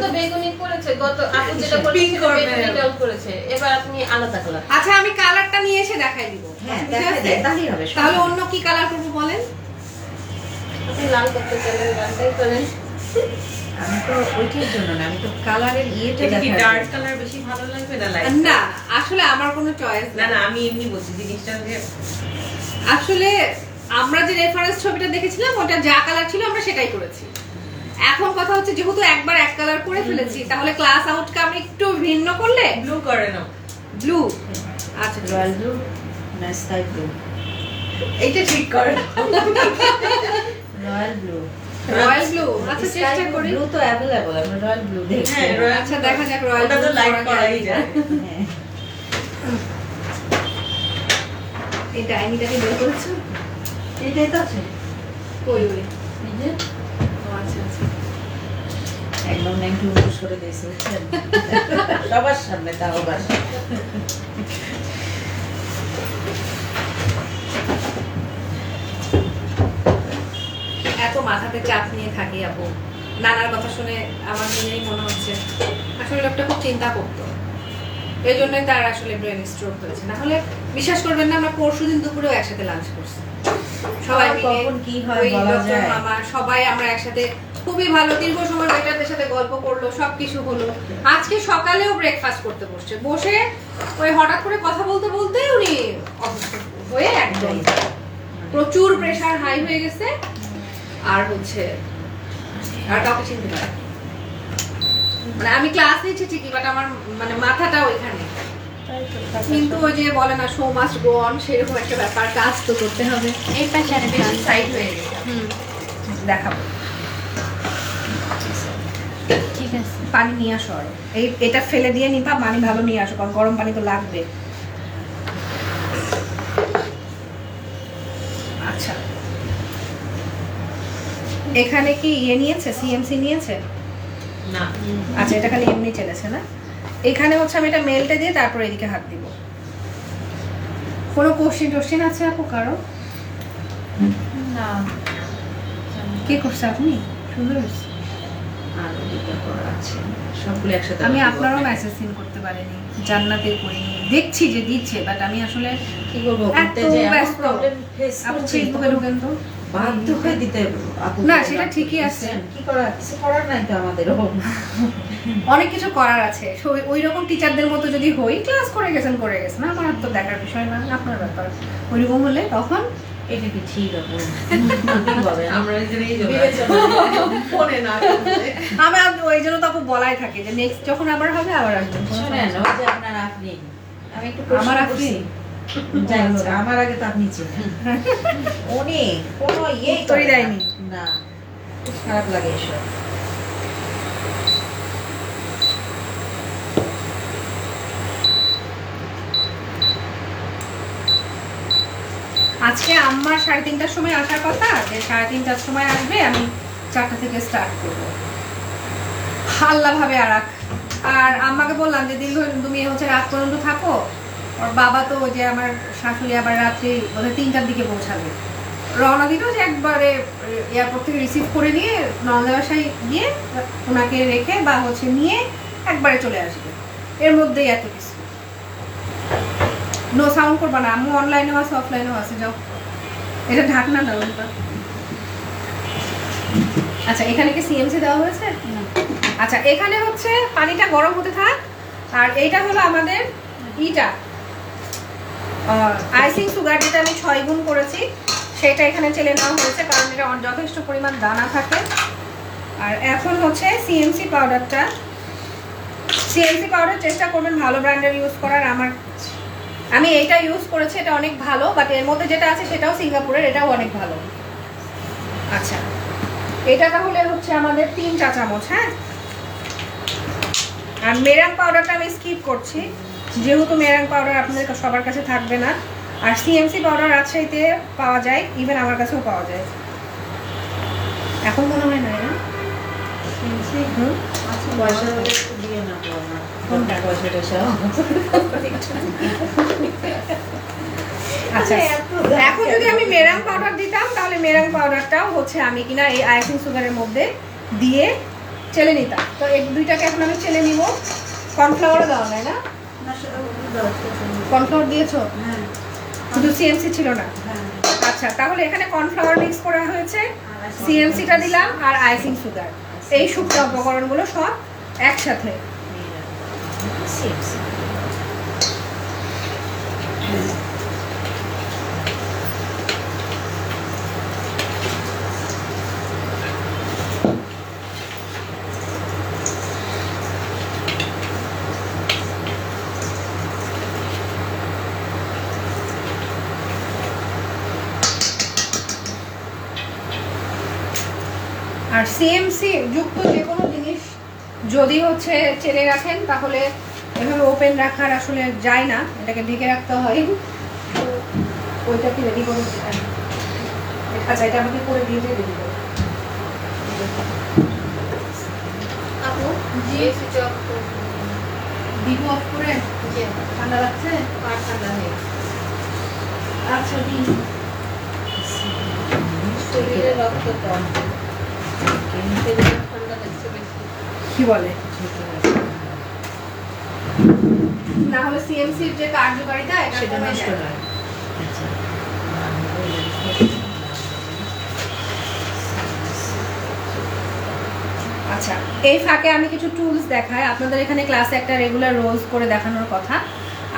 তো বেগুনি করেছে, গত আপু যেটা করেছে বেগুনিটাও করেছে, এবার আপনি আলাদা কালার। আচ্ছা, আমি কালারটা নিয়ে এসে দেখাই দিব। হ্যাঁ, দেখাই দেয়, তাহলেই হবে। তাহলে অন্য কি কালার করবো বলেন? আপনি লাল করতে চাইলে লালটাই করেন। আমি তো ওইটার জন্য না, আমি তো কালারের ইয়েটা দেখাই। ডার্ক কালার বেশি ভালো লাগবে না লাইট? না, আসলে আমার কোনো চয়েস না না, আমি এমনি বলছি জিনিসটা যে আসলে আমরা যে রেফারেন্স ছবিটা দেখেছিলাম ওটা যা কালার ছিল আমরা সেটাই করেছি। এখন কথা হচ্ছে যেহেতু একবার এক কালার করে ফেলেছি তাহলে ক্লাস আউটকাম একটু ভিন্ন করলে ব্লু করে নাও। ব্লু। আচ্ছা রয়্যাল ব্লু না স্কাই ব্লু? এইটা ঠিক করে রয়্যাল ব্লু। Royal blue. আচ্ছা চেষ্টা করি। ব্লু তো অ্যাভেলেবল, আমরা রয়্যাল ব্লু দেখছি। হ্যাঁ রয়্যাল। আচ্ছা দেখা যাক রয়্যাল ওটা তো লাইট করাই যায়। হ্যাঁ, এই ডাইনিটাকে বের করেছো? এটাই তো আছে। কই ওই? এই যে ও আচ্ছা আচ্ছা। একদম নেংটু উঠুস করে দিয়েছে, বুঝছেন? সবার সামনে, তাও বাসা। এত মাথাতে চাপ নিয়ে থাকি আপু, নানার কথা শুনে আমার নিজেই মনে হচ্ছে আসলে লোকটা খুব চিন্তা করতো, এই জন্যই তার আসলে ব্রেন স্ট্রোক হয়েছে। না হলে বিশ্বাস করবেন না, আমরা পরশুদিন দুপুরেও একসাথে লাঞ্চ করছি সবাই মিলে, কখন কি হয় ওই বলা ডক্টর যায়। মামা সবাই আমরা একসাথে খুবই ভালো দীর্ঘ সময় ওইটাদের সাথে গল্প করলো, সবকিছু হলো। আজকে সকালেও ব্রেকফাস্ট করতে বসে ওই হঠাৎ করে কথা বলতে বলতে উনি অসুস্থ হয়ে একদম প্রচুর প্রেসার হাই হয়ে গেছে, আর হচ্ছে আর কাউকে চিনতে পারে না। মানে আমি ক্লাস নিচ্ছি ঠিকই, বাট আমার মানে মাথাটা ওইখানে, কিন্তু ওই যে বলে না শো মাস্ট গো অন, সেরকম একটা ব্যাপার, কাজ তো করতে হবে। এই পাশে আর বেশি সাইড হয়ে গেছে। দেখাবো, ঠিক আছে। পানি নিয়ে আসো আরো, এটা ফেলে দিয়ে নিবা, পানি ভালো নিয়ে আসো কারণ গরম পানি তো লাগবে। আচ্ছা এখানে কি ইয়ে নিয়েছে, সিএমসি নিয়েছে? না। আচ্ছা এটা খালি এমনি চলেছে না। এখানে হচ্ছে আমি এটা মেলটা দিয়ে তারপর এদিকে হাত দিব। কোনো কোশ্চেন আছে আপু কারো? না, কি করছে আপনি? সুন্দর হয়েছে। আর দুটো করা আছে, সবগুলো একসাথে। আমি আপনারও মেসেজ সিন করতে পারিনি, জান্নাতের করিনি, দেখছি যে দিচ্ছে, বাট আমি আসলে কি করবো, এত করতে যে ব্যস্ত। প্রবলেম ফেস আপু করছি, ফেসবুকে ঢোকেন তো। বাধ্য হয়ে দিতে আপু। না, সেটা ঠিকই আছে। কি করা, কিছু করার নাই তো আমাদেরও। অনেক কিছু করার আছে, ওই রকম টিচারদের মতো যদি হই, ক্লাস করে গেছেন আমার আর তো দেখার বিষয় না, আপনার ব্যাপার। ওইরকম হলে তখন এটা কি ঠিক আপু? কি বলেন? আমরা এখানেই যাবো। বিবেচনা। ফোনে না করতে। আমার ওই জন্য তো আপু বলাই থাকে যে নেক্সট যখন আবার হবে আবার আসবেন। কোনো শোনেন, সমস্যা ওই যে আপনার আফরিন, আমি একটু প্রশ্ন আমার করছি। আফরিন? যাই হোক, আচ্ছা। আমার আগে তো আপনি ছিলেন। উনি কোনো ইয়েই উত্তরই করে না। দেয়নি। না, খুব খারাপ লাগে এসব। আজকে আমার 3:30টার সময় আসার কথা, যে 3:30টার সময় আসবে, আমি 4টা থেকে স্টার্ট করবো। আল্লাহ ভাবে আর আম্মাকে বললাম যে দীর্ঘ তুমি হচ্ছে রাত পর্যন্ত থাকো, ওর বাবা তো ওই যে আমার শাশুড়ি আবার রাত্রি বোধহয় 3টার দিকে পৌঁছাবে, রওনা দিল যে একবারে এয়ারপোর্ট থেকে রিসিভ করে নিয়ে নন্দের বাসায় গিয়ে ওনাকে রেখে বা হচ্ছে নিয়ে একবারে চলে আসবে, এর মধ্যেই এত কিছু। নো সাউন্ড করবা না, আম্মু অনলাইনেও আছে অফলাইনেও আছে, যাও। এটা ঢাকনা দাও ওটা। আচ্ছা এখানে কি সিএমসি দেওয়া হয়েছে? আচ্ছা এখানে হচ্ছে পানিটা গরম হতে থাক, আর এইটা হলো আমাদের ইটা আইসিং সুগার, যেটা আমি 6 গুণ করেছি, সেটা এখানে চেলে নেওয়া হয়েছে কারণ এটা যথেষ্ট পরিমাণ দানা থাকে। আর এখন হচ্ছে সিএমসি পাউডারটা, সিএমসি পাউডার চেষ্টা করবেন ভালো ব্র্যান্ডের ইউজ করার। আমি এইটা ইউজ করেছি, এটা অনেক ভালো, বাট এর মধ্যে যেটা আছে সেটাও সিঙ্গাপুরের, এটাও অনেক ভালো। আচ্ছা এটা তাহলে হচ্ছে আমাদের 3 চা চামচ। হ্যাঁ, আর মেরাং পাউডারটা আমি স্কিপ করছি যেহেতু মেরাং পাউডার আপনাদের সবার কাছে থাকবে না, আর সিএমসি পাউডার রাজশাহীতে পাওয়া যায়, ইভেন আমার কাছেও পাওয়া যায়। এখন মনে হয় না পয়সা হলে একটু দিয়ে না তো আমার। কোনটা পয়সা টয়সা? আচ্ছা এখন যদি আমি মেরাং পাউডার দিতাম তাহলে মেরাং পাউডারটাও হচ্ছে আমি কিনা এই আইসিং সুগারের মধ্যে দিয়ে চেলে নিতাম। তো এই দুইটাকে এখন আমি চেলে নিব। কর্নফ্লাওয়ারও দেওয়া নাই না? কর্নফ্লাওয়ার দিয়েছো? শুধু সিএমসি ছিল না? আচ্ছা তাহলে এখানে কর্নফ্লাওয়ার মিক্স করা হয়েছে, সিএমসিটা দিলাম আর আইসিং সুগার, এই শুকনো উপকরণগুলো সব একসাথে। আর সিএমসি যুক্ত যে কোনো জিনিস যদি হচ্ছে চেলে রাখেন তাহলে এভাবে ওপেন রাখার আসলে যায় না, এটাকে ঢেকে রাখতে হয়। তো ওইটাকে রেডি করে দিতে। আচ্ছা, এটা আমাকে করে দিয়ে রেডি করে আপু সুইচ অফ দিব অফ করে। ঠান্ডা লাগছে? আর ঠান্ডা নেই, আচ্ছা দিন। শরীরে রক্ত কম, শরীরে ঠান্ডা লাগছে বেশি। কি বলে? না হলে সিএমসির যে কার্যকারিতা এটা সেটা কমে নষ্ট যায়। হয়। আচ্ছা। আচ্ছা, এই ফাঁকে আমি কিছু টুলস দেখাই। আপনাদের এখানে ক্লাসে একটা রেগুলার রোজ করে দেখানোর কথা,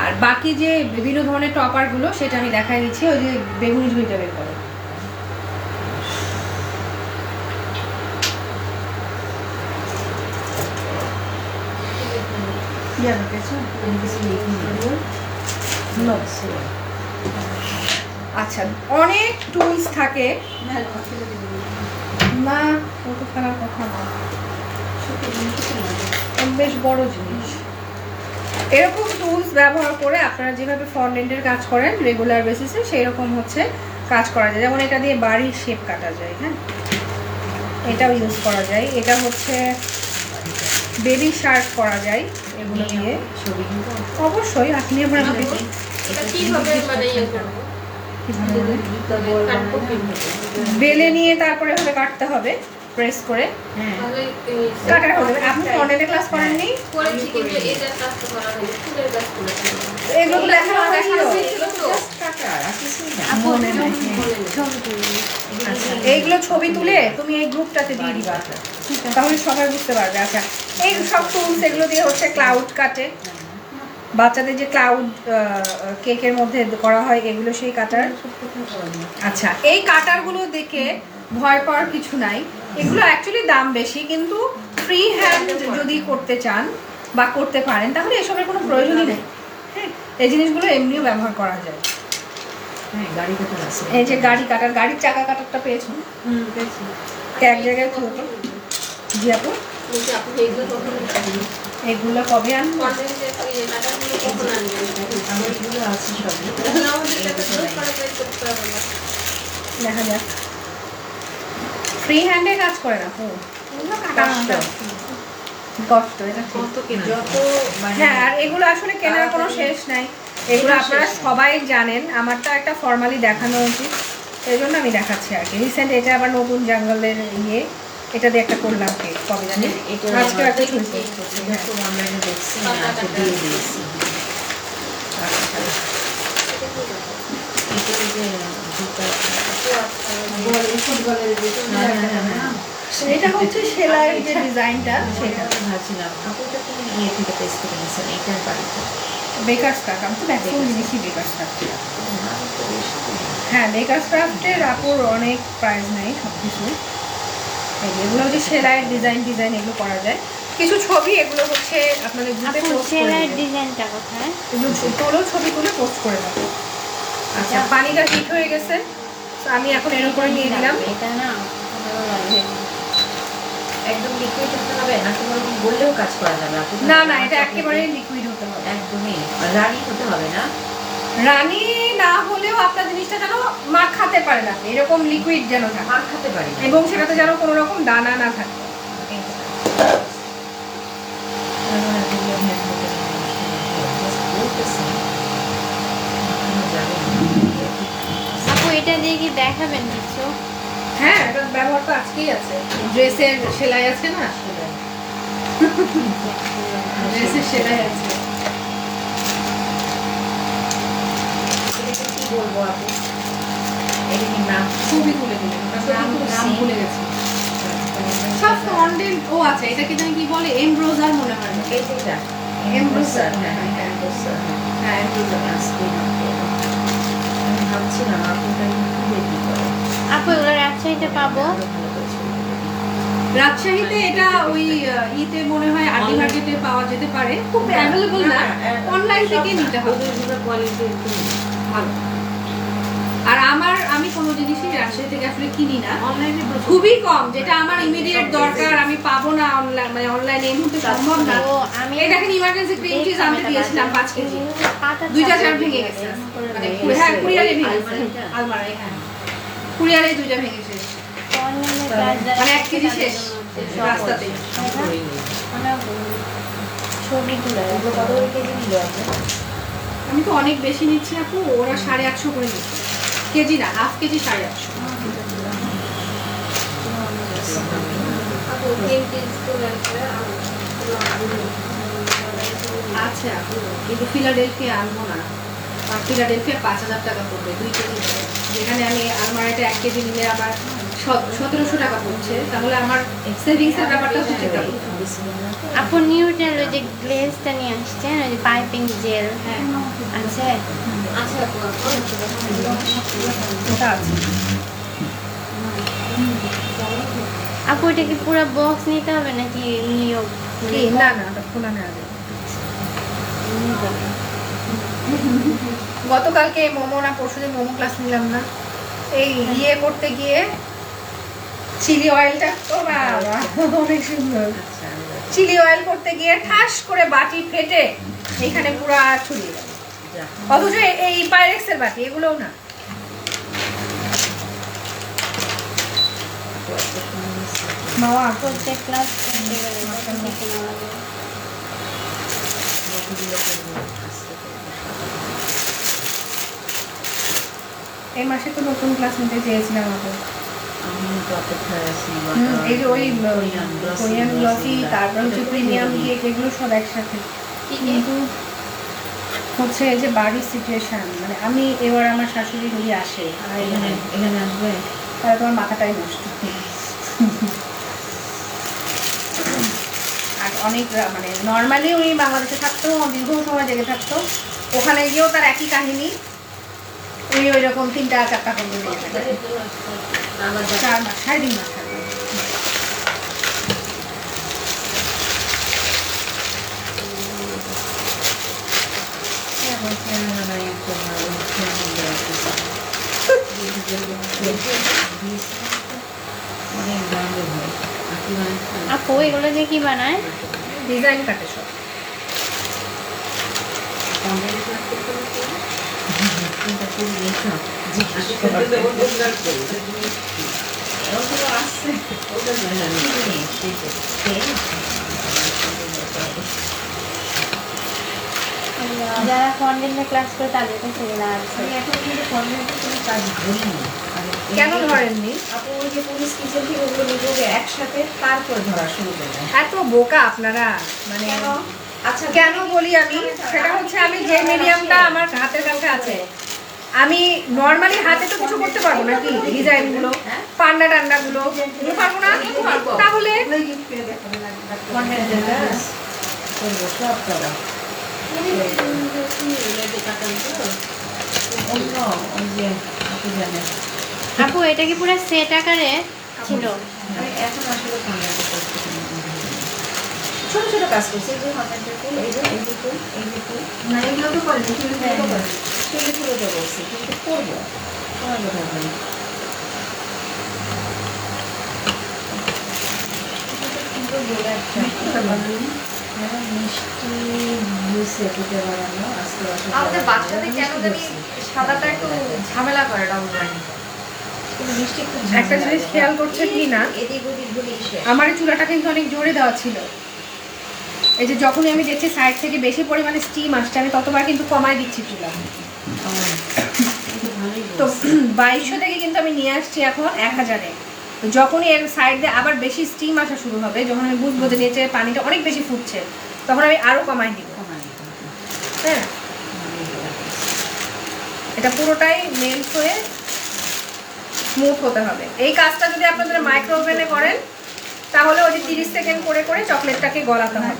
আর বাকি যে বিভিন্ন ধরনের টপারগুলো সেটা আমি দেখাই দিচ্ছি। ওই যে বেগুনি ঝুড়িটা বের করো। আচ্ছা, অনেক টুলস থাকে না, ওটা ফেলার কথা না, বেশ বড় জিনিস। এরকম টুলস ব্যবহার করে আপনারা যেভাবে ফন্ডেন্টের কাজ করেন রেগুলার বেসিসে সেই রকম হচ্ছে কাজ করা যায়। যেমন এটা দিয়ে বাড়ির শেপ কাটা যায়, হ্যাঁ, এটাও ইউজ করা যায়। এটা হচ্ছে বেবি শার্ট করা যায় এগুলো দিয়ে। ছবি কিন্তু অবশ্যই আপনি আমরা এটা কিভাবে মানে ইয়ে করবো? কাটবো কিভাবে? বেলে নিয়ে তারপরে এভাবে কাটতে হবে, প্রেস করে হ্যাঁ তাহলে কাটা হয়ে যাবে। আপনি ফন্ডেন্টের ক্লাস করেননি? করেছি, কিন্তু এটার কাজটা করা হয়নি, ফুলের কাজ করেছি। এগুলো দেখানো হয়েছিল। কাটার আসিস না। মনে নাই। আচ্ছা এইগুলো ছবি তুলে তুমি এই গ্রুপটাতে দিয়ে দিবা, তাহলে সবাই বুঝতে পারবে। আচ্ছা, এই সব টুলস এগুলো দিয়ে হচ্ছে ক্লাউড কাটে, বাচ্চাদের যে ক্লাউড কেকের মধ্যে করা হয় এগুলো সেই কাটার। আচ্ছা, এই কাটারগুলো দেখে ভয় পাওয়ার কিছু নাই। এগুলো অ্যাকচুয়ালি দাম বেশি, কিন্তু ফ্রি হ্যান্ড যদি করতে চান বা করতে পারেন তাহলে এসবের কোনো প্রয়োজনই নেই। হ্যাঁ, এই জিনিসগুলো এমনিও ব্যবহার করা যায়। হ্যাঁ গাড়ি কাটার আছে। এই যে গাড়ি কাটার, গাড়ির চাকা কাটারটা পেয়েছো এক জায়গায় খুব। জি আপু, বলছি আপনি এইগুলো কখন দিচ্ছেন? এগুলো কবে আনবো? কন্টেন্টের ইয়ে কাটাগুলো কখন আনবেন? আমার এগুলো আছে সবই। তাহলে আমাদের একটা গ্রুপ করে বের করতে হবে না। দেখা যাক। ফ্রি হ্যান্ডে কাজ করে না তো, কষ্ট। কষ্ট এটা ঠিক। কত কেনা যত মানে হ্যাঁ, আর এগুলো আসলে কেনার কোনো শেষ নাই। এগুলো আপনারা সবাই জানেন, আমারটা একটা ফর্মালি দেখানো উচিত, এই জন্য আমি দেখাচ্ছি আর কি। রিসেন্ট এটা আবার নতুন জঙ্গলের ইয়ে, এটা দিয়ে একটা করলাম কেক কবে জানি, এটা আজকে একটা ছুরি এটা তো অনলাইনে দেখছি না, তো দিয়ে দিয়েছি। আচ্ছা এটা যে জুতা এটা হচ্ছে সেলাইয়ের যে ডিজাইনটা সেটা। সেটা ভাবছিলাম আপুটা তুমি ইয়ে থেকে টেস্ট করে নিয়েছেন এটার বাড়িতে। বেকারস ক্রাফট, আমি তো দেখুন জিনিসই বেকারস ক্রাফট। হ্যাঁ, বেকারস ক্রাফটের আপুর অনেক প্রাইস নেই সব কিছু। এগুলো হচ্ছে সেলাইয়ের ডিজাইন এগুলো করা যায়। কিছু ছবি এগুলো হচ্ছে আপনাদের গ্রুপে পোস্ট করে সেলাইয়ের দেব। ডিজাইনটা কোথায়? এগুলো তোলো ছবি তুলে পোস্ট করে দেবো। আচ্ছা, পানিটা হিট হয়ে গেছে, তো আমি এখন এর উপরে নিয়ে দিলাম। এটা না একদম লিকুইড হতে হবে নাকি ওরকম বললেও কাজ করা যাবে আপু? না না, এটা একেবারে লিকুইড হতে হবে, একদমই রানি হতে হবে না। রানী না হলেও আপনার জিনিসটা যেন মাখাতে পারেন আপনি, এরকম লিকুইড যেন থাকে মার খেতে পারি না। এবং সেটাতে যেন কোনো রকম দানা না থাকে। আপু এটা দিয়ে কি দেখাবেন কিছু? হ্যাঁ, এটা ব্যবহার তো আজকেই আছে। ড্রেসের সেলাই আছে না, ড্রেসের সেলাই আছে। কি বলবো আপু? এটা কি নাম? ছবি তুলে দিলেন, নাম ভুলে গেছি। সব ফন্ডেন্ট ও আছে, এটা কি জানি কি বলে, এমব্রোজার মনে হয়। এইটা এমব্রোজার, হ্যাঁ এমব্রোজার। হ্যাঁ এমব্রোজার। আজকে আমি ভাবছিলাম আপুটা কি কি করে। আপু এগুলো রাজশাহীতে পাবো? আরো ভালো করে ছবি তুলে দিই। রাজশাহীতে এটা ওই ইতে মনে হয় আদি মার্কেটে পাওয়া যেতে পারে, খুব অ্যাভেলেবল না, অনলাইন থেকে নিতে হবে। ওদের কোয়ালিটি একটু ভালো। আর আমি কোনো জিনিসই রাজশাহী থেকে আসলে কিনি না, অনলাইনে খুবই কম, যেটা আমার ইমিডিয়েট দরকার আমি পাবো না অনলাইন, মানে অনলাইনে এই মুহূর্তে সম্ভব না। তো আমি এই দেখেন ইমার্জেন্সি ক্রিম চিজ আনতে দিয়েছিলাম 5 কেজি, দুইটা চার ভেঙে গেছে, মানে হ্যাঁ কুরিয়ারে ভেঙে গেছে, আলমারায়, হ্যাঁ কুরিয়ারে দুইটা ভেঙে শেষ, মানে 1 কেজি শেষ রাস্তাতে। ছবিগুলো কত কেজি নিল আপনার? আমি তো অনেক বেশি নিচ্ছি আপু, ওরা 850 করে নিচ্ছে, কেজি না, হাফ কেজি 850। আপু 3 পিস করে আছে আচ্ছা আপু, কিন্তু ফিলাডেলফিয়া আনবো না, আর ফিলাডেলফিয়া 5000 টাকা পড়বে 2 কেজি, যেখানে আমি আলমারিটা 1 কেজি নিলে আমার 1700 টাকা পড়ছে, তাহলে আমার সেভিংসের ব্যাপারটা হচ্ছে ঠিক আছে। আপু নিউট্রাল ওই যে গ্লেজটা নিয়ে আসছেন, ওই যে পাইপিং জেল আছে? আচ্ছা আপু ওটা আছে। আপু এটা কি পুরো বক্স নিতে হবে নাকি নিয়োগ? না না, ওটা খোলা নেওয়া যাবে। গতকালকে মোমো না পরশুদিন মোমো ক্লাস নিলাম না, এই ইয়ে করতে গিয়ে চিলি অয়েলটা, ও বাবা অনেক সুন্দর, চিলি অয়েল করতে গিয়ে ঠাস করে বাটি ফেটে এখানে পুরো ছড়িয়ে গেল, অথচ এই পাইরেক্সের বাটি, এগুলোও না। মামা প্রত্যেক ক্লাস করতে গেলে কেনা লাগে। এই মাসে তো নতুন ক্লাস নিতে চেয়েছিলাম আপু, আমি তো অপেক্ষায় আছি। এই যে ওই কোরিয়ান গ্লসি, তারপর হচ্ছে প্রিমিয়াম কেক, এগুলো সব একসাথে, কিন্তু হচ্ছে এই যে বাড়ির সিচুয়েশন, মানে আমি এবার আমার শাশুড়ি নিয়ে আসে আর এখানে আসবে তাহলে তোমার মাথাটাই নষ্ট। আর অনেক মানে নর্মালি উনি বাংলাদেশে থাকতো, দীর্ঘ সময় জেগে থাকতো, ওখানে গিয়েও তার একই কাহিনী, উনি ওই রকম 3-4টা করে নিয়ে যেতেন, 4 মাস 3.5 মাস থাকতো। অনেক দামে হয়। আপু এগুলো দিয়ে কি বানায়? ডিজাইন কাটে সব। যারা কন্টেন্টে ক্লাস করে তাদের কাছে এগুলো আছে। এখন কিন্তু কনভেন্টের কোনো কাজ ধরিনি। কেন ধরেননি? আপু ওই যে পুলিশ কিচেন থেকে ওগুলো নিয়ে যাবে একসাথে, তারপরে ধরা শুরু করবে। এত বোকা আপনারা, মানে আচ্ছা কেন বলি আমি, সেটা হচ্ছে আমি যে মিডিয়ামটা আমার হাতের কাছে আছে, আমি নর্মালি হাতে তো কিছু করতে পারবো নাকি, ডিজাইন গুলো পান্ডা টান্ডা গুলো পারবো না, তাহলে করবো সব করা। অন্য ওই যে আপনি জানেন আপু এটা কি পুরো সেট আকারে ছিল? আমি এখন আসলে কনভেন্টে করছি, ছোট ছোট কাজ করছি, এই যে কনভেন্টের ফুল, এই যে ফুল, এই যে ফুল, না এগুলো তো করে ফুলে ফুলে তো বলছি, কিন্তু করবো সময় কোথায় হয়। বলে একটা মিষ্টি হয়েছে ফুটে বানানো আজকে আমাদের বাচ্চাদের কেন জানি সাদাটা একটু ঝামেলা করে রমজান। মিষ্টি খুব একটা জিনিস খেয়াল করছেন কি না, এদিক ওদিক বলি আমার এই চুলাটা কিন্তু অনেক জোরে দেওয়া ছিল, এই যে যখনই আমি দেখছি সাইড থেকে বেশি পরিমাণে স্টিম আসছে, আমি ততবার কিন্তু কমাই দিচ্ছি চুলা। তো 2200 থেকে কিন্তু আমি নিয়ে আসছি এখন 1000-এ। তো যখনই এর সাইড দিয়ে আবার বেশি স্টিম আসা শুরু হবে, যখন আমি বুঝবো যে নিচে পানিটা অনেক বেশি ফুটছে, তখন আমি আরো কমাই দিব। হ্যাঁ, এটা পুরোটাই মেল্ট হয়ে স্মুথ হতে হবে। এই কাজটা যদি আপনাদের মাইক্রো ওভেনে করেন তাহলে ওই যে 30 সেকেন্ড করে করে চকলেটটাকে গলাতে হবে।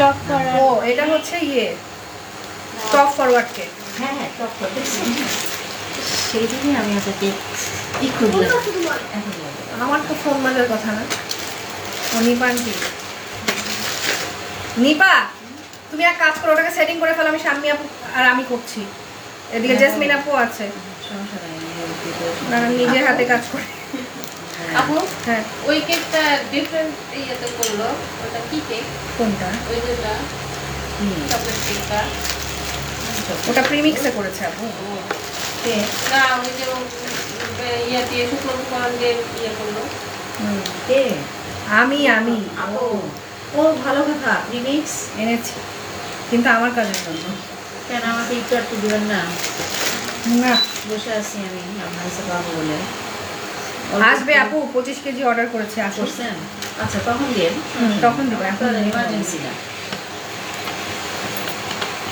টপ করার ও এটা হচ্ছে ইয়ে টপ ফরওয়ার্ড কেক। হ্যাঁ হ্যাঁ টপ করতেছি, সেই জন্যই আমি আপনাকে ই করলাম। এখন লাগে আমার তো ফোন বাজার কথা না। ও নিপা আন্টি, নিপা তুমি এক কাজ করো, ওটাকে সেটিং করে ফেলো, আমি শাম্মী আপু আর আমি করছি, এদিকে জেসমিন আপু আছে, সমস্যা নাই, আমি দিতে না নিজের হাতে কাজ করে। আপু হ্যাঁ ওই কেকটা ডিফারেন্ট ইয়েতে করলো, ওটা কি কেক? কোনটা? ওই যেটা চকলেট কেকটা। ওটা প্রিমিক্সে করেছে আপু। কে? না ওই যে ইয়ে দিয়ে শুকনো উপকরণ দিয়ে ইয়ে করলো। কে? আমি ও, ও ভালো কথা, প্রিমিক্স এনেছি, কিন্তু আমার কাজের জন্য। কেন আমাকে একটু একটু দিবেন না? না বসে আছি আমি আপনার কাছে পাবো বলে। আসবে আপু, 25 কেজি অর্ডার করেছে, আসুন। করছেন? আচ্ছা তখন দিয়ে তখন দেবো, এখন দেবো। ইমার্জেন্সি না।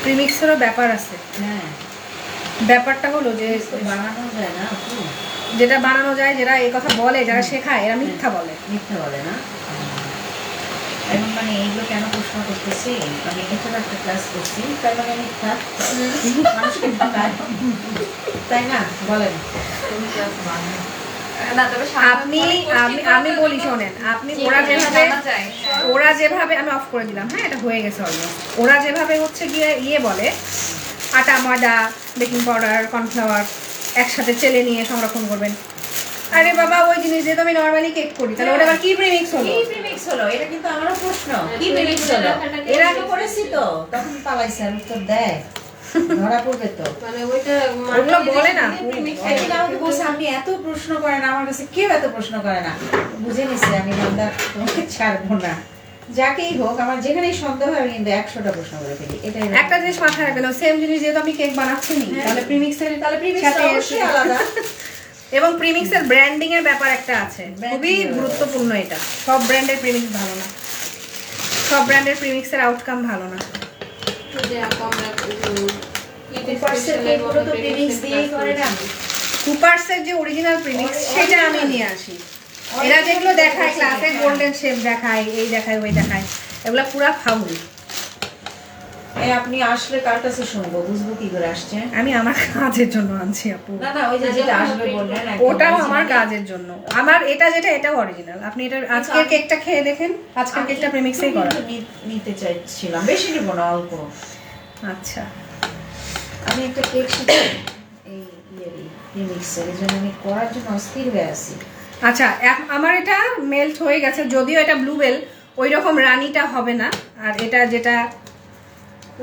প্রিমিক্সেরও ব্যাপার আছে। হ্যাঁ, ব্যাপারটা হলো যে তো বানানো যায় না আপু, যেটা বানানো যায়, যারা এই কথা বলে, যারা শেখায়, এরা মিথ্যা বলে। মিথ্যা বলে না। এখন মানে এইগুলো কেন প্রশ্ন করতেছি, আমি এখানে একটা ক্লাস করছি, তার মানে মিথ্যা মানুষকে ঠকায়, তাই না? বলেন। না তবে আপনি আমি বলি শোনেন, আপনি ওরা যেভাবে আমি অফ করে দিলাম, হ্যাঁ এটা হয়ে গেছে অলমোস্ট। ওরা যেভাবে হচ্ছে গিয়ে ইয়ে বলে, আটা, ময়দা, বেকিং পাউডার, কর্নফ্লাওয়ার একসাথে চেলে নিয়ে সংরক্ষণ করবেন। আরে বাবা, ওই জিনিস যেহেতু আমি নর্মালি কেক করি, তাহলে ওটা আবার কি প্রিমিক্স হলো? কি প্রিমিক্স হলো? এটা কিন্তু আমারও প্রশ্ন, কি প্রিমিক্স হলো? এর আগে করেছি তো, তখন পালাইছে, আর উত্তর দেয়, ধরা পড়বে তো। মানে ওইটা ওগুলো বলে না। একদিন আমাকে বলছে, আপনি এত প্রশ্ন করেন, আমার কাছে কেউ এত প্রশ্ন করে না। বুঝে নিছে আমি বান্দা তোমাকে ছাড়বো না, যাকেই হোক, আমার যেখানেই সন্দেহ হয় আমি কিন্তু 100টা প্রশ্ন করে ফেলি। এটাই একটা জিনিস মাথায় রাখবেন, সেম জিনিস যেহেতু আমি কেক বানাচ্ছি নি, তাহলে প্রিমিক্সের তাহলে প্রিমিক্স সাথে অবশ্যই আলাদা। এবং প্রিমিক্সের ব্র্যান্ডিং এর ব্যাপার একটা আছে, খুবই Branding গুরুত্বপূর্ণ এটা। সব ব্র্যান্ডের প্রিমিক্স ভালো না, সব ব্র্যান্ডের প্রিমিক্সের আউটকাম ভালো না। যে আপু আমরা পার্সেল কেকগুলো তো প্রিমিক্স দিয়েই করে না। কুপার্সের যে অরিজিনাল প্রিমিক্স, সেটা আমি নিয়ে আসি। এরা যেগুলো দেখায় ক্লাসে, গোল্ডেন শেপ দেখায়, এই দেখায়, ওই দেখায়, এগুলো পুরা ফাউল। এই আপনি আসলে কার কাছে শুনবো, বুঝবো কি করে আসছে? আমি আমার কাজের জন্য আনছি আপু, না না, ওই যে যেটা আসবে বললেন, একদম ওটাও আমার original। কাজের জন্য। আমার এটা যেটা, এটাও অরিজিনাল। আপনি এটা আজকের কেকটা খেয়ে দেখেন, আজকের কেকটা প্রিমিক্সেই করা। কিন্তু নিতে চাইছিলাম, বেশি নিব না, অল্প। আচ্ছা, আমি একটা কেক শিখি এই প্রিমিক্সের, এই জন্য আমি করার জন্য অস্থির হয়ে আছি। আচ্ছা, আমার এটা মেল্ট হয়ে গেছে, যদিও এটা ব্লুবেল, ওই রকম রানিটা হবে না। আর এটা যেটা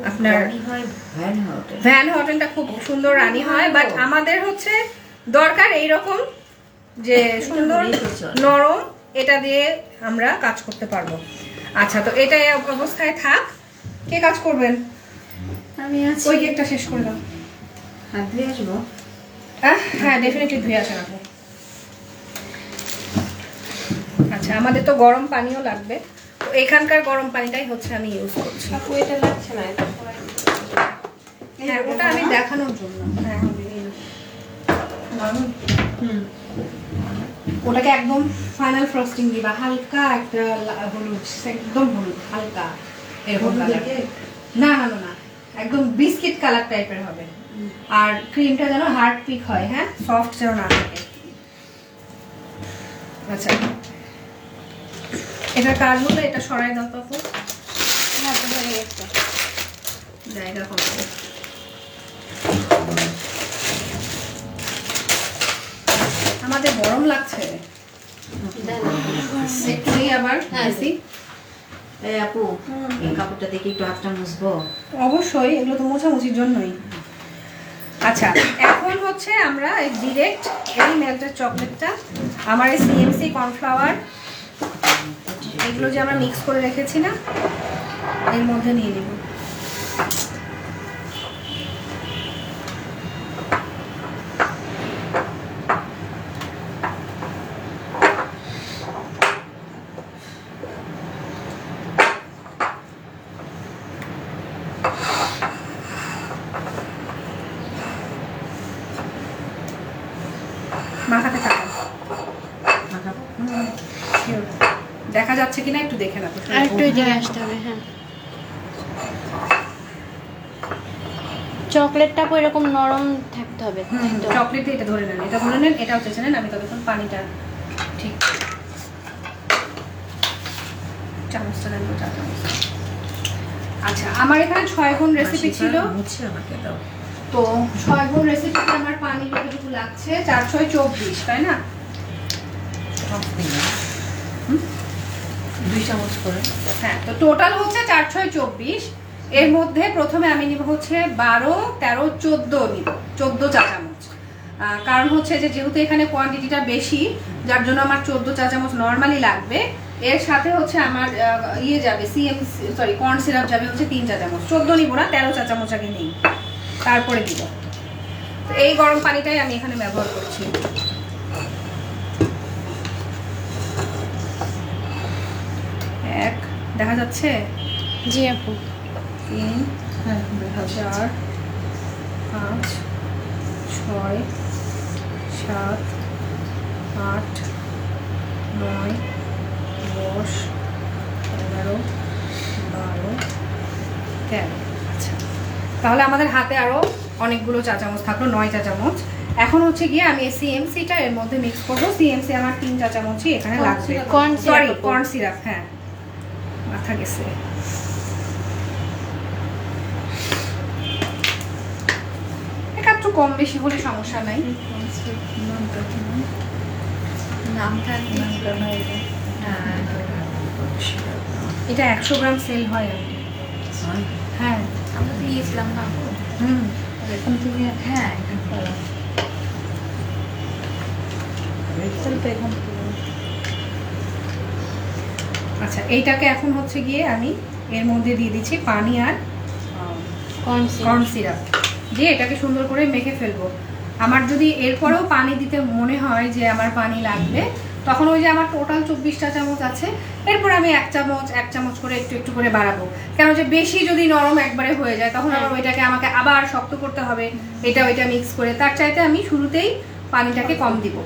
আপনার রানি হয় ভ্যান হোটেল, ভ্যান হটেনটা খুব সুন্দর রানি হয়, বাট আমাদের হচ্ছে দরকার এইরকম যে সুন্দর নরম, এটা দিয়ে আমরা কাজ করতে পারবো। আচ্ছা, তো এটা এই অবস্থায় থাক। কে কাজ করবেন? আমি আছি। ওই কেকটা শেষ করে দাও। হাত ধুয়ে আসবো। হ্যাঁ, ডেফিনেটলি ধুয়ে আসেন আপনি। আচ্ছা, আমাদের তো গরম পানিও লাগবে, তো এখানকার গরম পানিটাই হচ্ছে আমি ইউজ করছি। আপু এটা লাগছে না, এটা সবাই হ্যাঁ, ওটা আমি দেখানোর জন্য। হ্যাঁ, ওটাকে একদম ফাইনাল ফ্রস্টিং দিবা, হালকা একটা হলুদ, একদম হলুদ, হালকা এরকম কালার। না না না না, একদম বিস্কিট কালার টাইপের হবে। আর ক্রিমটা যেন হার্ড পিক হয়, হ্যাঁ, সফট যেন না থাকে। আচ্ছা, এটার কাজ হলো এটা সরাই দাও তো আপু। হ্যাঁ, তো হয়ে গেছে। জায়গা কমাবো। আমাদের গরম লাগছে একটুই আবার। বেশি এই আপু, এই কাপড়টা দেখে একটু হাতটা মুছবো? অবশ্যই, এগুলো তো মোছামুছির জন্যই। আচ্ছা, এখন হচ্ছে আমরা ডিরেক্ট এই মেল্টেড চকলেটটা, আমার এই সিএমসি কর্নফ্লাওয়ার, এগুলো যে আমরা মিক্স করে রেখেছি না, এর মধ্যে নিয়ে নেব। মাখাতে থাকা, মাখাবো? দেখা যাচ্ছে কিনা একটু দেখে না। আর একটু এদিকে আসতে হবে। হ্যাঁ, চকলেটটা ওই রকম নরম থাকতে হবে, তাই তো? চকলেট দিয়ে এটা ধরে নেন, এটা ধরে নেন, এটাও চেঁচে নেন। আমি ততক্ষণ পানিটা ঠিক চামচটা নেন, চা চামচ। আচ্ছা, আমার এখানে 6 গুণ রেসিপি ছিল। মুছে আমাকে দাও। তো 6 গুণ রেসিপিতে আমার পানি কতটুকু লাগছে? 4 6 24, তাই না? 2 চামচ করে। হ্যাঁ, তো টোটাল হচ্ছে 4 6 24। এর মধ্যে প্রথমে আমি নিব হচ্ছে 12 13 14 নিব, 14 চা চামচ। কারণ হচ্ছে যে যেহেতু এখানে কোয়ান্টিটিটা বেশি, যার জন্য আমার 14 চা চামচ নর্মালি লাগবে। এর সাথে হচ্ছে আমার ইয়ে যাবে, কর্ন সিরাপ যাবে হচ্ছে 3 চা চামচ। 14 নিব না, 13 চা চামচ আগে নিই, তারপরে দিব। তো এই গরম পানিটাই আমি এখানে ব্যবহার করছি। এক, দেখা যাচ্ছে? জি আপু। 3 4 5 6 7 8 9 10 11 12 13। আচ্ছা, তাহলে আমাদের হাতে আরো অনেকগুলো চা চামচ থাকলো, 9 চা চামচ। এখন হচ্ছে গিয়ে আমি সিএমসিটা এর মধ্যে মিক্স করবো। সিএমসি আমার 3 চা চামচই এখানে লাগবে। Sorry, corn syrup. হ্যাঁ, মাথা গেছে। একটু কম বেশি হলে সমস্যা নাই। নামটা এটা 100 গ্রাম সেল হয়। হ্যাঁ, আমরা তো নিয়েছিলাম না। এখন তুমি হ্যাঁ, আচ্ছা, এইটাকে এখন হচ্ছে গিয়ে আমি এর মধ্যে দিয়ে দিচ্ছি পানি আর কর্ন সিরাপ দিয়ে এটাকে সুন্দর করে মেখে ফেলবো। আমার যদি এরপরেও পানি দিতে মনে হয় যে আমার পানি লাগবে, তখন ওই যে আমার টোটাল 24 চা চামচ আছে, এরপর আমি 1 চামচ করে একটু একটু করে বাড়াবো। কেন যে বেশি যদি নরম একবারে হয়ে যায়, তখন আবার ওইটাকে আমাকে আবার শক্ত করতে হবে, এটা ওইটা মিক্স করে। তার চাইতে আমি শুরুতেই পানিটাকে কম দিব।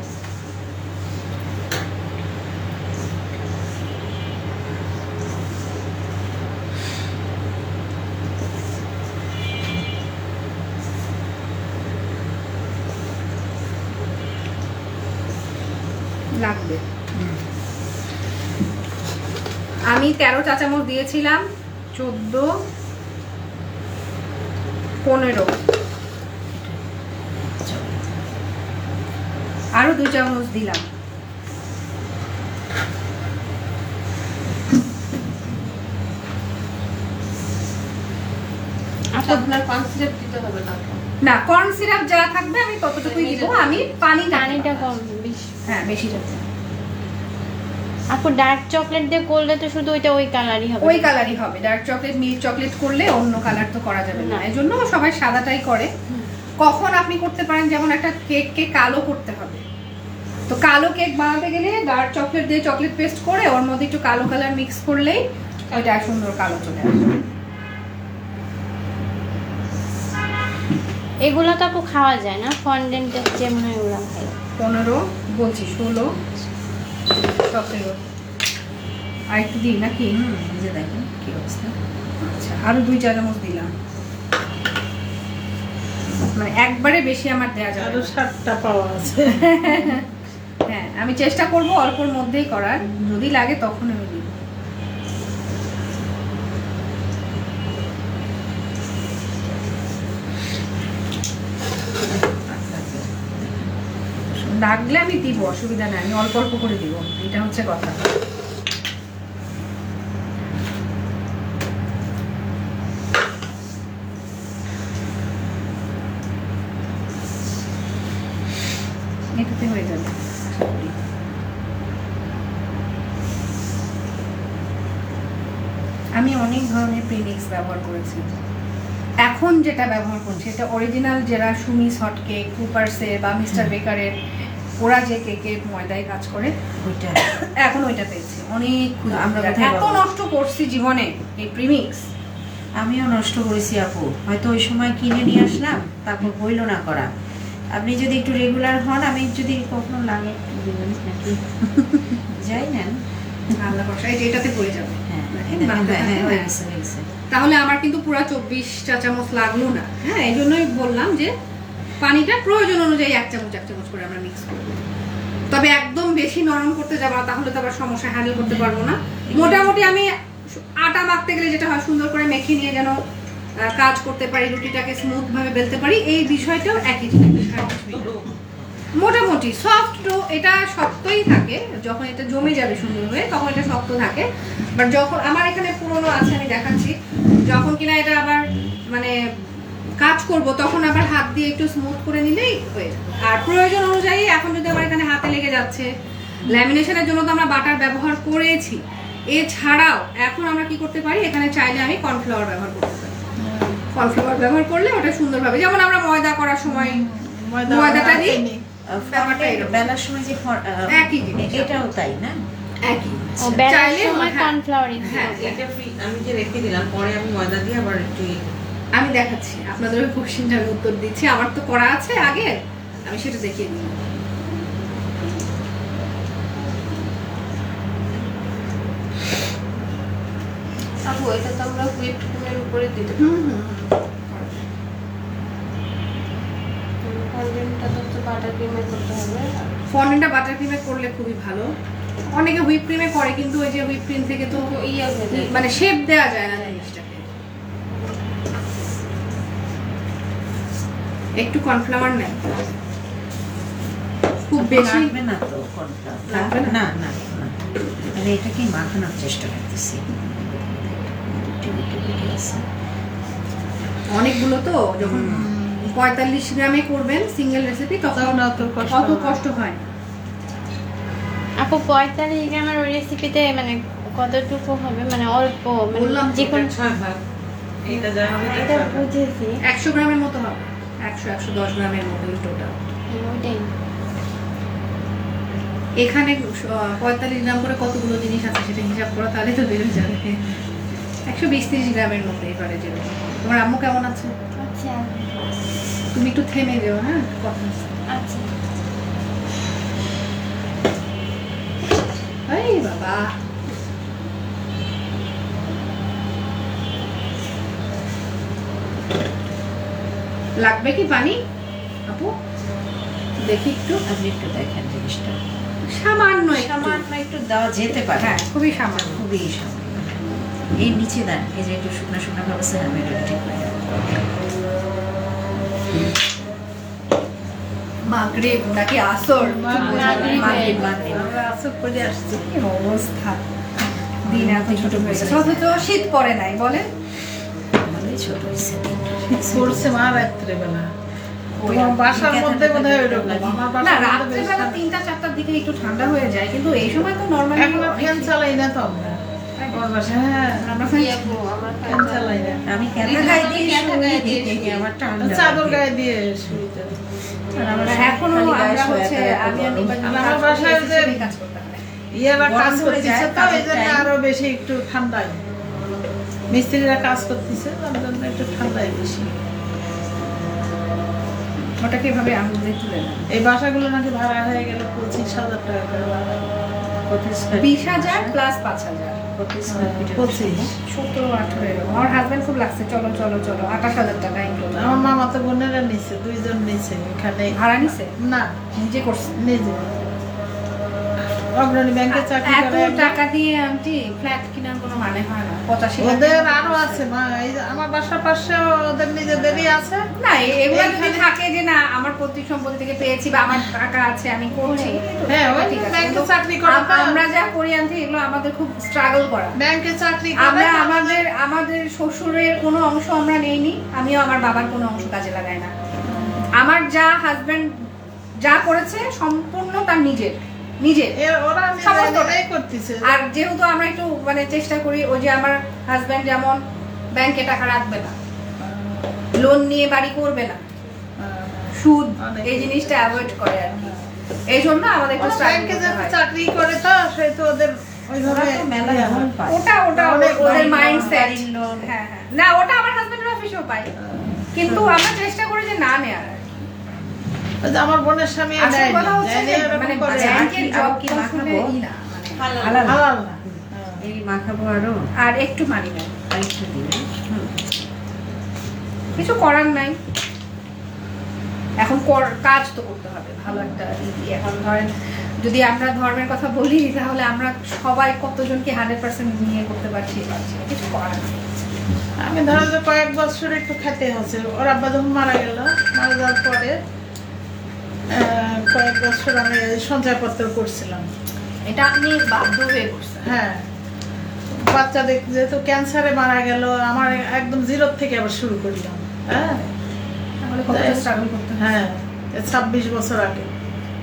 লাগবে। আমি 13 চা চামচ দিয়েছিলাম, 14 15 আরো 2 চামচ দিলাম। আপনার কর্ন সিরাপ দিতে হবে না? না, কর্ন সিরাপ যা থাকবে আমি ততটুকুই দিব। আমি পানিটা কম বেশি। হ্যাঁ, বেশি যাবে। আপু ডার্ক চকলেট দিয়ে করলে তো শুধু ওইটা ওই কালারই হবে। ওই কালারই হবে। ডার্ক চকলেট, মিল্ক চকলেট করলে অন্য কালার তো করা যাবে না, এই জন্য সবাই সাদাটাই করে। কখন আপনি করতে পারেন, যেমন একটা কেককে কালো করতে হবে, তো কালো কেক বানাতে গেলে ডার্ক চকলেট দিয়ে চকলেট পেস্ট করে ওর মধ্যে একটু কালো কালার মিক্স করলেই ওইটা সুন্দর কালো চলে আসবে। এগুলো তো আপু খাওয়া যায় না, ফন্ডেন্টের যে মনে হয় ওরা ভালো। 15 বলছি, 16 17 আর একটু দিই নাকি? নিজে দেখেন কি অবস্থা। আচ্ছা, আরো 2 চা চামচ দিলাম। মানে একবারে বেশি আমার দেওয়া যাবে আরো না। 7টা পাওয়া আছে। হ্যাঁ, আমি চেষ্টা করব অল্পর মধ্যেই করার, যদি লাগে তখন আমি দিব। লাগলে আমি দিব, অসুবিধা নাই, আমি অল্প অল্প করে দিব, এটা হচ্ছে কথা। এটাতে হয়ে যাবে। আমি অনেক ধরনের প্রিমিক্স ব্যবহার করেছি। এখন যেটা ব্যবহার করছি এটা অরিজিনাল, যারা সুমিস হট কেক, কুপারসের বা মিস্টার বেকারের, ওরা যে কেকের ময়দায় কাজ করে ওইটা এখন ওইটা পেয়েছি অনেক। আমরা আমরা কোথায় এত পাবো? নষ্ট করছি জীবনে এই প্রিমিক্স। আমিও নষ্ট করেছি আপু, হয়তো ওই সময় কিনে নিয়ে আসলাম, তারপর হইল না করা। আপনি যদি একটু রেগুলার হন, আমি যদি কখনো লাগে দিবেন নাকি যাই নেন। আল্লাহ ভরসা, এই যে এটাতে পড়ে যাবে। হ্যাঁ হয়ে গেছে হয়ে গেছে। তাহলে আমার কিন্তু পুরো 24 চা চামচ লাগলো না। হ্যাঁ, এই জন্যই বললাম যে পানিটা প্রয়োজন অনুযায়ী 1 চামচ করে আমরা মিক্স করবো। তবে একদম বেশি নরম করতে যাবো না, তাহলে তো আবার সমস্যা হ্যান্ডেল করতে পারবো না। মোটামুটি আমি আটা মাখতে গেলে যেটা হয় সুন্দর করে মেখে নিয়ে যেন কাজ করতে পারি, রুটিটাকে স্মুথ ভাবে বেলতে পারি, এই বিষয়টাও একই জিনিস। মোটামুটি সফট ডো, এটা শক্তই থাকে, যখন এটা জমে যাবে সুন্দর হয়ে তখন এটা শক্ত থাকে। বাট যখন আমার এখানে পুরনো আছে আমি দেখাচ্ছি, যখন কিনা এটা আবার মানে কাজ করব তখন আবার হাত দিয়ে একটু স্মুথ করে নিলেই হয়ে যাবে। আর প্রয়োজন অনুযায়ী এখন যদি আমার এখানে হাতে লেগে যাচ্ছে, ল্যামিনেশনের জন্য তো আমরা বাটার ব্যবহার করেছি, এছাড়াও এখন আমরা কি করতে পারি, এখানে চাইলে আমি কর্নফ্লাওয়ার ব্যবহার করতে পারি। কর্নফ্লাওয়ার ব্যবহার করলে ওটা সুন্দরভাবে, যেমন আমরা ময়দা করার সময় ময়দাটা দিই, ব্যাপারটা এরকম। বেলার সময় যে একই জিনিস, এটাও তাই না? একই। ও বেলার চাইলে সময় হ্যাঁ, কর্নফ্লাওয়ার হ্যাঁ, এটা আমি যে রেখে দিলাম, পরে আমি ময়দা দিয়ে আবার একটু আমি দেখাচ্ছি আপনাদের ওই কোশ্চেনটা আমি উত্তর দিচ্ছি, আমার তো করা আছে আগে, আমি সেটা দেখিয়ে দিই। আপু এটা তো আমরা হুইপড ক্রিমের উপরে দিতে ফন্ডেন্টটা তো বাটার ক্রিমে করতে হবে। ফন্ডেন্টটা বাটার ক্রিমে করলে খুবই ভালো। অনেকে হুইপ ক্রিমে করে, কিন্তু ওই যে হুইপ ক্রিম থেকে তো ইয়ে হয়ে যায়, মানে শেপ দেওয়া যায় না জিনিসটাকে। একটু কর্নফ্লাওয়ার নেন, খুব বেশি লাগবে না তো কর্নফ্লাওয়ার? লাগবে না? না না না, আমি এটাকে মাখানোর চেষ্টা করতেছি। অনেকগুলো তো, যখন 45 গ্রামে করবেন সিঙ্গেল রেসিপি তখন অত কষ্ট হয় না। আপু 45 গ্রামের ওই রেসিপিতে মানে কতটুকু হবে, মানে অল্প, মানে বললাম তো, যে কোনো 6 ভাগ, এটা যা হবে এটা বুঝেছি 100 গ্রামের মতো হবে, 100-110 গ্রামের মতো টোটাল। ওইটাই। এখানে 45 গ্রাম করে কতগুলো জিনিস আছে সেটা হিসাব করো, তাহলে তো বেরোয় যাবে। 120-30 গ্রামের মতো এবারে যেটা। তোমার আম্মু কেমন আছে? আচ্ছা তুমি একটু থেমে যেও, হ্যাঁ কথা। আচ্ছা। এই বাবা, লাগবে কি পানি আপু? দেখি একটু, আপনি একটু দেখেন জিনিসটা, সামান্য সামান্য একটু দেওয়া যেতে পারে। হ্যাঁ, খুবই সামান্য। খুবই সামান্য। এই নিচে দেন, এই যে একটু শুকনো শুকনো ভাবে আমি এটা ঠিক করে দেবো। মাগরিব নাকি আসর? মাগরিব, মাগরিব। আমরা আসর করে আসছি, কি অবস্থা, দিন এত ছোট হয়ে গেছে, অথচ শীত পড়ে নাই বলে। ভালোই ছোট হয়েছে। পড়ছে মা রাত্রেবেলা। তোমার বাসার মধ্যে বোধহয় ওইরকম। আমার না, বাসার মধ্যে বেশ রাত্রেবেলা ঠান্ডা। 3টা-4টার দিকে একটু ঠান্ডা হয়ে যায়, কিন্তু এই সময় তো নরমালি এখন আর ফ্যান চালাই না তো আমরা। আমার বাসায় হ্যাঁ, আমরা কি আপু আমার ফ্যান চালাই না। আমি ক্যামেরা গায়ে দিয়ে শুই, আমার ঠান্ডা চাদর লাগে। গায়ে দিয়ে শুইতে। এখনো খালি গায়ে আমরা শোয়া হচ্ছে তারা তো আমি গরম। আমার বাসায় যে কাজ করতে হয়। ইয়েরা কাজ গরম হয়ে করতেছে যায়, তো এই জন্য কাজের আরো বেশি একটু ঠান্ডায়। মিস্ত্রিরা কাজ করতেছে তার জন্য একটু ঠান্ডায় বেশি। ওটাকে এভাবে আঙুল দিয়ে তুলে নেন। এই বাসাগুলো নাকি ভাড়া হয়ে গেল 25,000 টাকা করে ভাড়া। কত স্কয়ার 20,000 প্লাস 5,000, কত স্কয়ার ফিট? 25। 17-18 এরকম। আমার হাজবেন্ড খুব লাগছে, চলো চলো চলো, 28,000 টাকা ইনক্লুড। আমার মামা তো বোনেরা নিছে, 2 জন নিছে এখানে। ভাড়া নিছে, না, নিজে করছে। নিজে অগ্রণী ব্যাংকে চাকরি এত করে একটা। টাকা দিয়ে আন্টি ফ্ল্যাট কেনার কোনো মানে হয় না। 85 লাখ ওদের টাকা আরো আছে মা, এই যে আমার বাসার পাশে ওদের নিজেদেরই আছে। না, এগুলো যদি এইখানে- থাকে যে না আমার পৈতৃক সম্পত্তি থেকে পেয়েছি বা আমার টাকা আছে আমি করছি, হ্যাঁ, ওই ঠিক আছে। ব্যাংকে কিন্তু চাকরি করে তো। আমরা যা করি আনছি এগুলো আমাদের খুব স্ট্রাগল করা। ব্যাংকে চাকরি করে আমরা তো আমাদের শ্বশুরের কোনো অংশ আমরা নেইনি, আমিও আমার বাবার কোনো অংশ কাজে লাগাই না। আমার যা হাজবেন্ড যা করেছে সম্পূর্ণ তার নিজের। ওরা সমস্ত নিজেরাই করতেছে। আর যেহেতু আমরা একটু মানে চেষ্টা করি, ওই যে আমার হাজবেন্ড যেমন ব্যাংকে টাকা রাখবে না, লোন নিয়ে বাড়ি করবে না, সুদ এই জিনিসটা অ্যাভয়েড করে আর কি। এই জন্য আমাদের একটু ওরা struggle ব্যাংকে করতে যে হয়। চাকরি করে তো সেই তো ওদের ওরা ওইভাবে তো মেলা লোন পায়। ওটা অনেক ওদের বাড়ির মাইন্ডসেট। বাড়ির লোন। হ্যাঁ হ্যাঁ, না ওটা আমার হাজবেন্ডের অফিসেও পাই, কিন্তু আমরা চেষ্টা করি যে না নেয়ার। ওই যে আমার বোনের স্বামী আসল কথা হচ্ছে যে মানে করে ব্যাংকের আর জব কি কি মাখাবো? না, হালাল না। এই মাখাবো আরো, আর একটু মানি নাই, আর একটু দিলে। কিছু করার নাই। এখন কাজ তো করতে হবে, ভালো একটা এখন ধরেন যদি আমরা ধর্মের কথা বলি তাহলে আমরা সবাই কতজনকে 100% নিয়ে করতে পারছি কিছু করার নেই। আমি ধরো যে কয়েক বছর একটু খেতে হচ্ছে। ওর আব্বা যখন মারা গেল, মারা যাওয়ার পরে কয়েক বছর আমি সঞ্চয়পত্র করছিলাম। এটা আপনি বাধ্য হয়ে করছেন। হ্যাঁ, বাচ্চা যেহেতু ক্যান্সারে মারা গেল, আমার একদম জিরো থেকে আবার শুরু করলাম। হ্যাঁ তাহলে কতটা স্ট্রাগল করতে হয়। হ্যাঁ, 26 বছর আগে।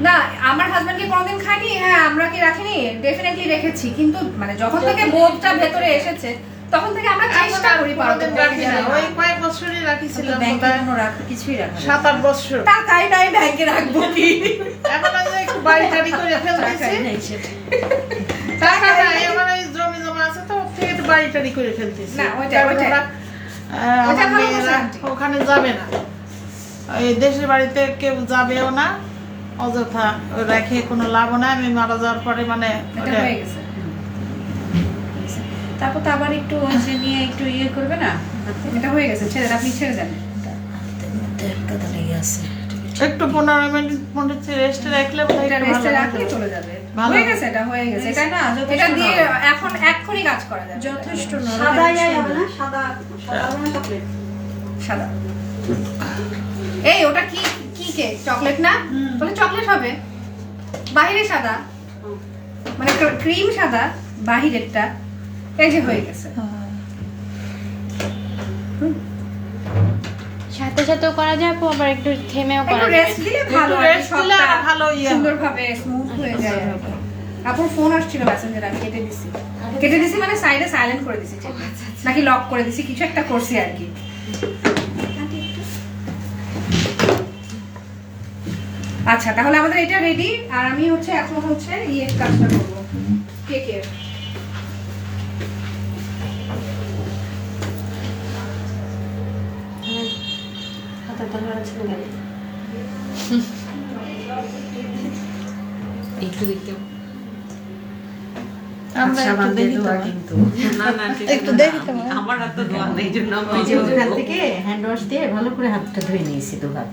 না আমার হাজবেন্ড কি কোনোদিন খায়নি? হ্যাঁ, আমরা কি রাখিনি? ডেফিনেটলি রেখেছি, কিন্তু মানে যখন থেকে বোধটা ভেতরে এসেছে তখন থেকে আমরা চেষ্টা করি কোনোদিন রাখি না, ওই কয়েক বছরই রাখিছিলাম, ব্যাংকে কোনো কিছুই রাখা 7-8 বছর। টাকাই নাই, ব্যাংকে রাখবো কি? এখন আমি একটু বাড়ি টাড়ি করে ফেলতেছি। টাকা নাই, আমার ওই জমি জমা আছে, তো ওর থেকে একটু বাড়ি টাড়ি করে ফেলতেছি। না, ওইটা কারণ ওইটা ওরা, ওইটা আমার ভালো মেয়েরা করছেন আন্টি। ওখানে যাবে না, ওই দেশের বাড়িতে কেউ যাবেও না, অযথা রেখে কোনো লাভ নাই। আমি মারা যাওয়ার পরে মানে এটা ওটা হয়ে গেছে। তারপর তো আবার একটু ওই যে নিয়ে একটু ইয়ে করবে না, এটা হয়ে গেছে, ছেড়ে দেন, আপনি ছেড়ে দেন। হাতের মধ্যে একটা লেগে আছে। একটু 15 মিনিট রেস্টে রাখলে বোধহয় এটা একটু রেস্টে ভালো রাখলেই হবে। চলে যাবে। ভালো। হয়ে গেছে, এটা হয়ে গেছে। এটা না, যথেষ্ট এটা দিয়ে নরম। এখন এক্ষুনি কাজ করা যাবে। যথেষ্ট সাদা। এই ওটা কি কি কেক? চকলেট না? বলে চকলেট হবে। বাহিরে সাদা, মানে ক্রিম সাদা, বাহিরেরটা। এই যে হয়ে গেছে। সাথে সাথেও করা যায় আপু, আবার একটু থেমেও একটু করা যায়। রেস্ট দিলে ভালো, একটু আর কি rest দিলে সবটা আরো ভালো ইয়ে হবে। সুন্দরভাবে স্মুথ হয়ে যায় আর কি। আপুর ফোন আসছিল মেসেঞ্জার, আমি কেটে দিছি। কেটে দিছি মানে সাইডে সাইলেন্ট করে দিছি, নাকি লক করে দিছি, কিছু একটা করছি আর কি। আচ্ছা, তাহলে আমাদের এটা রেডি। আর আমি হচ্ছে এখন হচ্ছে ইয়ে কাজটা করবো, কেকের। একটু দেখতেও আমরা আচ্ছা, একটু বান্ধে দেখি দোয়া তোমার। কিন্তু না না ঠিক একটু না, দেখি তোমার। আমার হাতে দোয়া নেই, জন্য আমি ওই যে ওখান থেকে হ্যান্ড ওয়াশ দিয়ে ভালো করে হাতটা ধুয়ে নিয়েছি, দু হাত।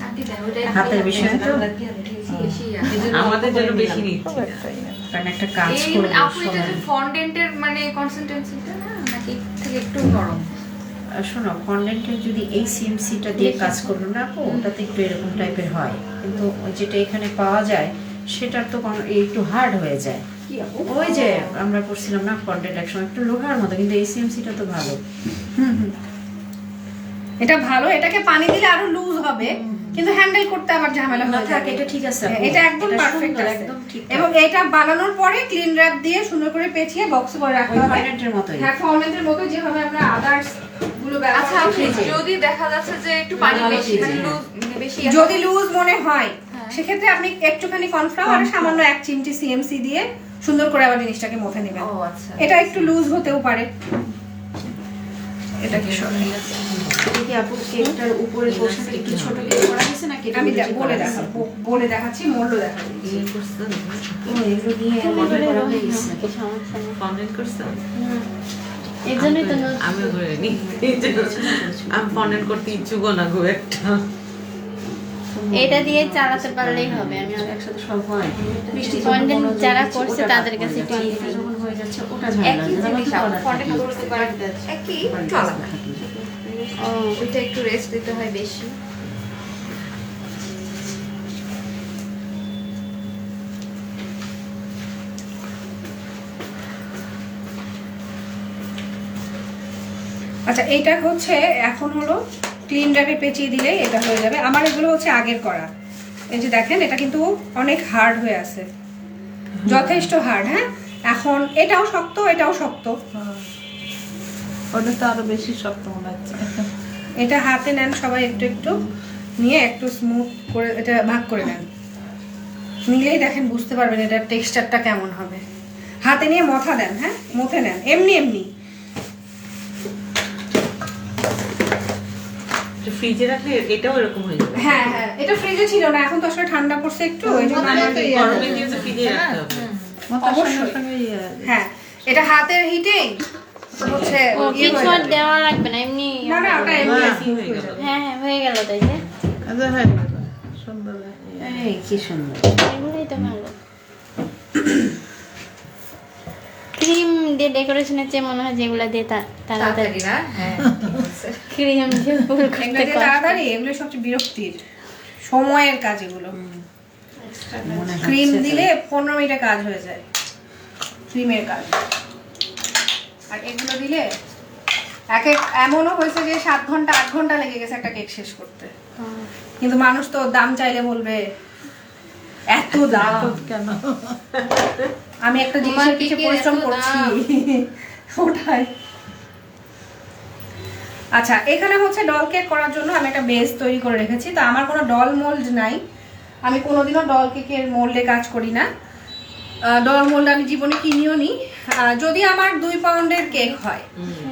হাতের বিষয় তো আমাদের জন্য বেশি নিচ্ছি না। কারণ একটা কাজ এই করবো আপু এটা সবাই। যে ফন্ডেন্টের মানে কনসিস্টেন্সিটা না নাকি এর থেকে একটু নরম? শোনো, ফন্ডেন্টের যদি এই সিএমসিটা দিয়ে কাজ করলো না আপু, ওটাতে একটু এরকম টাইপের হয়, কিন্তু ওই যেটা এখানে পাওয়া যায় সেটার তো একটু হার্ড হয়ে যায়। ওই যে আমরা করছিলাম না ফন্ডেন্ট একসময়, একটু লোহার মতো, কিন্তু এই সিএমসিটা তো ভালো। এটা ভালো, এটাকে পানি দিলে আরো লুজ হবে, কিন্তু হ্যান্ডেল করতে আবার ঝামেলা না হয়ে থাক, যাবে। এটা ঠিক আছে আপু। এটা একদম এটা পারফেক্ট সুন্দর, আছে। একদম ঠিক। এবং এটা বানানোর পরে ক্লিন র‍্যাপ দিয়ে সুন্দর করে পেঁচিয়ে বক্সে করে রাখতে ওই হবে। ফন্ডেন্টের মতোই। হ্যাঁ, ফন্ডেন্টের মতো যেভাবে আমরা আদার্স গুলো ব্যবহার আচ্ছা আপু, করি। যদি দেখা যাচ্ছে যে একটু পানি ভালো বেশি মানে ফ্রিজে। লুজ বেশি যদি লুজ মনে হয় সেক্ষেত্রে আপনি একটুখানি কর্নফ্লাওয়ার আর সামান্য 1 চিমটি সিএমসি দিয়ে সুন্দর করে আবার জিনিসটাকে মথে নেবেন। ও আচ্ছা। এটা একটু লুজ হতেও পারে। এটা কি সত্যি? দেখি আপু, কেকটার উপরে পোর্শনটা একটু ছোট করে করা হয়েছে নাকি? আমি বলে দেখাবো, বলে দেখাচ্ছি, মূল্য দেখাচ্ছি। ইয়ে করছেন, ও এগুলো নিয়ে মডেল করা হয়ে গেছে। সমস্যা নেই। ফন্ডেন্ট করছেন? এর জন্যই তো নতুন। আমিও করে নি, আমি ফন্ডেন্ট করতে ইচ্ছুকও না খুব একটা। এটা দিয়ে চালাতে পারলেই হবে। আমি অনেক একসাথে সব হয়। মিষ্টি Fondant যখন যারা দিচ্ছি, করছে ওটা তাদের বাদ কাছে পড়ে একটু যাচ্ছে। easy। এটা যখন হয়ে যাচ্ছে ওটা ঝামেলা। একই জিনিস আপু, ফন্ডেন্ট করতে পারেন একই চলা। ও ওইটা একটু রেস্ট দিতে হয় বেশি। আচ্ছা, এইটা হচ্ছে এখন হলো ক্লিন র‍্যাপে পেঁচিয়ে দিলে এটা হয়ে যাবে। আমার এগুলো হচ্ছে আগের করা। এই যে দেখেন, এটা কিন্তু অনেক হার্ড হয়ে আছে, যথেষ্ট হার্ড। হ্যাঁ, এখন এটাও শক্ত, এটাও শক্ত। ওটা তো আরো বেশি শক্ত মনে হচ্ছে। এটা হাতে নেন সবাই, একটু একটু নিয়ে একটু স্মুথ করে এটা ভাগ করে নেন। নিলেই দেখেন বুঝতে পারবেন এটার টেক্সচারটা কেমন হবে। হাতে নিয়ে মথা দেন, হ্যাঁ মথে নেন, এমনি এমনি। ফ্রিজে রাখলে এটাও এরকম হয়ে যাবে। হ্যাঁ হ্যাঁ, এটা ফ্রিজে ছিল না, এখন তো আসলে ঠান্ডা পড়ছে একটু, ওই জন্য মানে আমার- গরমে দিয়েছে ফ্রিজে রাখতে হবে। মাথার সঙ্গে অবশ্যই। সঙ্গে ইয়ে। হ্যাঁ, এটা হাতের হিটেই হচ্ছে ও ইয়ে কিছু হয়ে আর যাবে। দেওয়া লাগবে না, এমনি। না না, ওটা এমনি হ্যাঁ, smooth হয়ে হয়ে গেল। যাবে। হ্যাঁ হ্যাঁ, হয়ে গেল তাইলে। আচ্ছা, হয়ে গেল। সুন্দর লাগে। এই কি সুন্দর। এগুলোই তো ভালো। ক্রিম দিয়ে ডেকোরেশনের চেয়ে মনে হয় যেগুলো দিয়ে তাড়াতাড়ি তাড়াতাড়ি না হ্যাঁ ঠিক বলছে। ক্রিম দিয়ে ফুল এগুলো করতে দিয়ে তাড়াতাড়ি, এগুলো সবচেয়ে বিরক্তির সময়ের কাজ এগুলো। মনে ক্রিম হচ্ছে তো। দিলে 15 মিনিটে কাজ হয়ে যায়, ক্রিমের কাজ। আর এগুলো দিলে এমনও হয়েছে যে 7 ঘন্টা 8 ঘন্টা লেগে গেছে একটা কেক শেষ করতে। কিন্তু মানুষ তো দাম চাইলে বলবে এত দাম কেন? আমি একটা জিনিসের পিছনে কেকের পরিশ্রম এত করছি দাম। ওটাই। আচ্ছা, এখানে হচ্ছে ডল কেক করার জন্য আমি একটা বেস তৈরি করে রেখেছি। তো আমার কোনো ডল মোল্ড নাই, আমি কোনোদিনও ডল কেকের মোল্ডে কাজ করি না। ডল মোল্ড আমি জীবনে কিনিও নি। যদি আমার 2 পাউন্ডের কেক হয়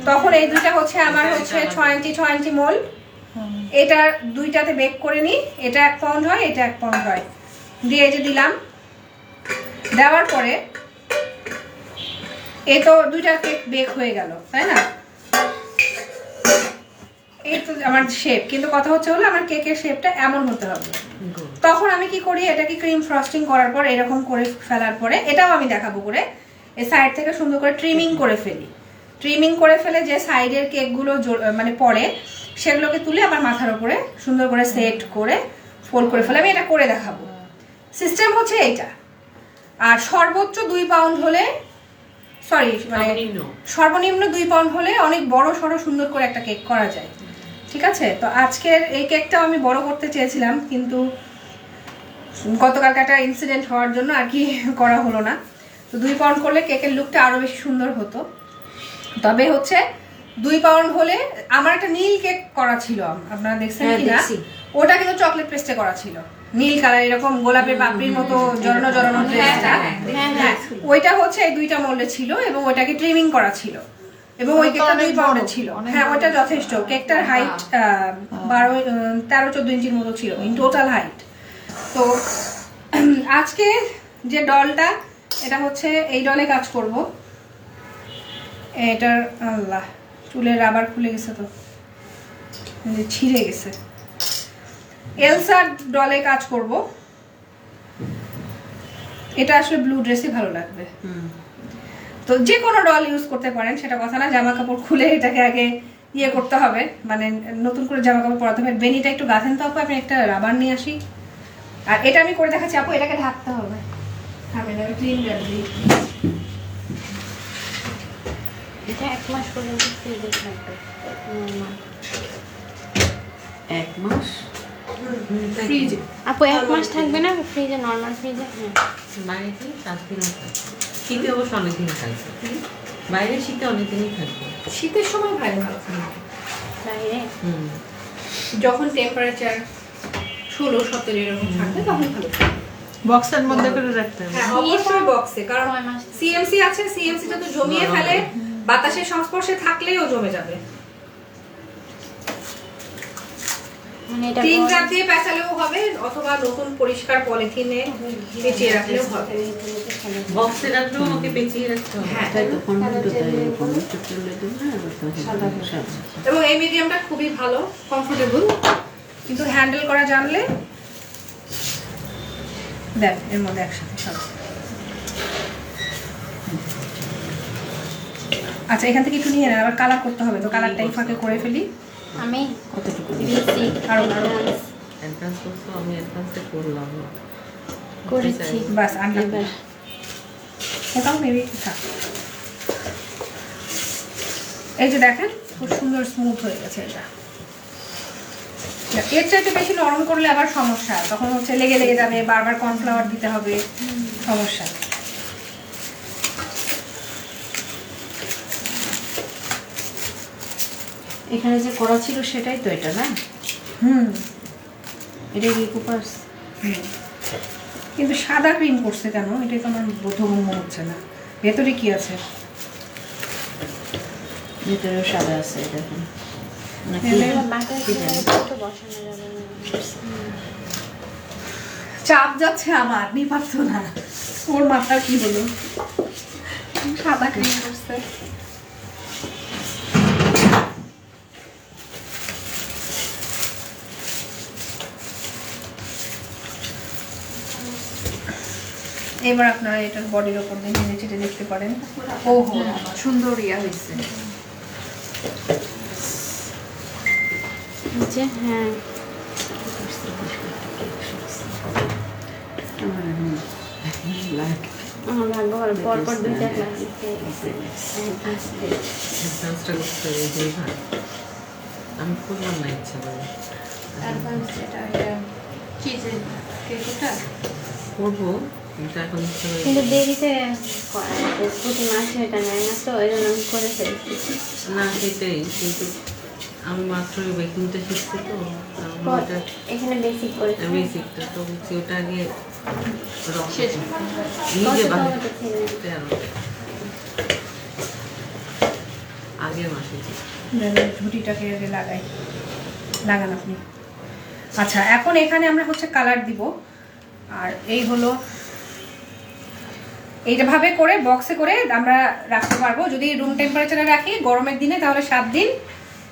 তখন এই দুইটা হচ্ছে আমার হচ্ছে 20 মোল্ড। এটা দুইটাতে বেক করে নিই, এটা 1 পাউন্ড হয়, এটা 1 পাউন্ড হয়। দিয়ে এই যে দিলাম, দেওয়ার পরে এই তো দুইটা কেক বেক হয়ে গেল, তাই না? এই তো আমার শেপ, কিন্তু কথা হচ্ছে হলো আমার কেকের শেপটা এমন হতে হবে। তখন আমি কি করি, এটাকে ক্রিম ফ্রস্টিং করার পর এরকম করে ফেলার পরে, এটাও আমি দেখাবো করে, এই সাইড থেকে সুন্দর করে ট্রিমিং করে ফেলি। ট্রিমিং করে ফেলে যে সাইডের কেকগুলো মানে পড়ে সেগুলোকে তুলে আমার মাথার উপরে সুন্দর করে সেট করে ফোল্ড করে ফেলে। আমি এটা করে দেখাবো। সিস্টেম হচ্ছে এইটা। আর সর্বোচ্চ 2 পাউন্ড হলে, সরি মানে সর্বনিম্ন 2 পাউন্ড হলে অনেক বড় সড়ো সুন্দর করে একটা কেক করা যায়। ঠিক আছে? তো আজকের এই কেকটাও আমি বড় করতে চেয়েছিলাম, কিন্তু গতকালকে একটা ইনসিডেন্ট হওয়ার জন্য আর কি করা হলো না। তো 2 পাউন্ড করলে কেকের লুকটা আরো বেশি সুন্দর হতো। তবে হচ্ছে 2 পাউন্ড হলে আমার একটা নীল কেক করা ছিল, আপনারা দেখছেন কিনা, ওটা কিন্তু চকলেট পেস্টে করা ছিল, নীল কালার, এরকম গোলাপের পাপড়ির মতো জড়ানো জড়ানো পেস্টটা। হ্যাঁ, ওইটা হচ্ছে এই 2টা মোল্ডে ছিল এবং ওইটাকে ট্রিমিং করা ছিল এবং ওই কেকটা 2 পাউন্ডের ছিল। হ্যাঁ, ওইটা যথেষ্ট। কেকটার হাইট 13-14 ইঞ্চির মতো ছিল ইন টোটাল হাইট। তো আজকে যে ডলটা, এটা হচ্ছে এই ডলে কাজ করব। এটার আল্লাহ চুলের রাবার খুলে গেছে, তো ছিঁড়ে গেছে। এলসার ডলে কাজ করব। এটা আসলে ব্লু ড্রেসই ভালো লাগবে। তো যে কোনো ডল ইউজ করতে পারেন, সেটা কথা না। জামা কাপড় খুলে এটাকে আগে ইয়ে করতে হবে, মানে নতুন করে জামা কাপড় পরাতে হবে। বেনিটা একটু গাঁথেন তো আপু, আমি একটা রাবার নিয়ে আসি। আর এটা আমি করে দেখাচ্ছি আপু, এটাকে ঢাকতে হবে। হবে না, ক্লিন রাখবি। এটা 1 মাস পর্যন্ত ফ্রিজে থাকবে। 1 মাস ফ্রিজে আপু 1 মাস থাকবে না ফ্রিজে, নরমাল ফ্রিজে? হ্যাঁ, বাইরে 7 দিনও থাকবে, শীতে অবশ্য অনেকদিন থাকবে, বাইরে শীতে অনেকদিনই থাকবে। শীতের সময় ভালো ভালো থাকবে। বাইরে যখন টেম্পারেচার 16-17 এরকম থাকবে তখন ভালো থাকবে। বক্সের মধ্যে করে রাখতে হবে। হ্যাঁ, অবশ্যই বক্সে, কারণ 6 মাস সিএমসি আছে, সিএমসিটা তো জমিয়ে ফেলে, বাতাসের সংস্পর্শে থাকলেও জমে যাবে। মানে এটা ক্লিন ট্যাপ দিয়ে পেঁচালেও হবে, অথবা নতুন পরিষ্কার পলিথিনে পেঁচিয়ে রাখলেও হবে। বক্সে রাখলেও ওকে পেঁচিয়ে রাখতে হবে। হ্যাঁ, তাই তো কম্পিউটার এরকম একটু তুলে দেবো না, সাদা সাদা। এবং এই মিডিয়ামটা খুবই ভালো, কমফোর্টেবল, কিন্তু হ্যান্ডেল করা জানলে দেখ এর মধ্যে একসাথে সব। আচ্ছা, এখান থেকে একটু নিয়ে নেন, আবার কালার করতে হবে, তো কালারটাই ফাঁকে করে ফেলি। আমি কতটুকু বিসি আরো অ্যাডভান্স করছো, আমি অ্যাডভান্সে করলাম না। করেছি। বাস আনলাম। এবার এটাও মেবি থাক। এই যে দেখেন খুব সুন্দর স্মুথ হয়ে গেছে এটা। এর চাইতে বেশি নরম করলে আবার সমস্যা, তখন হচ্ছে লেগে লেগে যাবে, বারবার কর্নফ্লাওয়ার দিতে হবে, সমস্যা। এখানে যে করা ছিল সেটাই তো এটা না? এটা কি কুপার্স? কিন্তু সাদা ক্রিম করছে কেন, এটাই তো আমার বোধগম্য হচ্ছে না। ভেতরে কি আছে? ভিতরেও সাদা আছে, দেখুন। নাকি বাটার কি জানি। তো বসানো যাবে না। চাপ যাচ্ছে আমার, নি পারতো না। ওর মাথার কি হলো, সাদা ক্রিম করছে। এবার আপনারা এটার বডির ওপর দিয়ে নিচে চেটে দেখতে পারেন। ওহো সুন্দর ইয়া হয়েছে। যে হ্যাঁ আমার ভাগ্য ভালো, পরপর 2টা ক্লাস অ্যাডভান্সটা করতে হবে যে ভাই আমি করলাম না ইচ্ছা করে অ্যাডভান্স এটা চিজের কেকটা করবো কিন্তু এখন ইচ্ছা করে কিন্তু দেরিতে করা যায়, প্রতি মাসে এটা নেয় না তো, এই জন্য আমি করে ফেলছি। না সেটাই, কিন্তু আমি মাত্র বেকিংটা শিখছি তো ওটা এখানে বেসিক করে বেসিকটা তো হচ্ছে ওটা আগে নিজে বানাতে আগের মাসে ঝুটিটাকে আগে লাগান আপনি। আচ্ছা এখন এখানে আমরা হচ্ছে কালার দিব, আর এই হলো এইভাবে করে বক্সে করে আমরা রাখতে পারবো। যদি রুম টেম্পারেচারে রাখি গরমের দিনে তাহলে 7 দিন,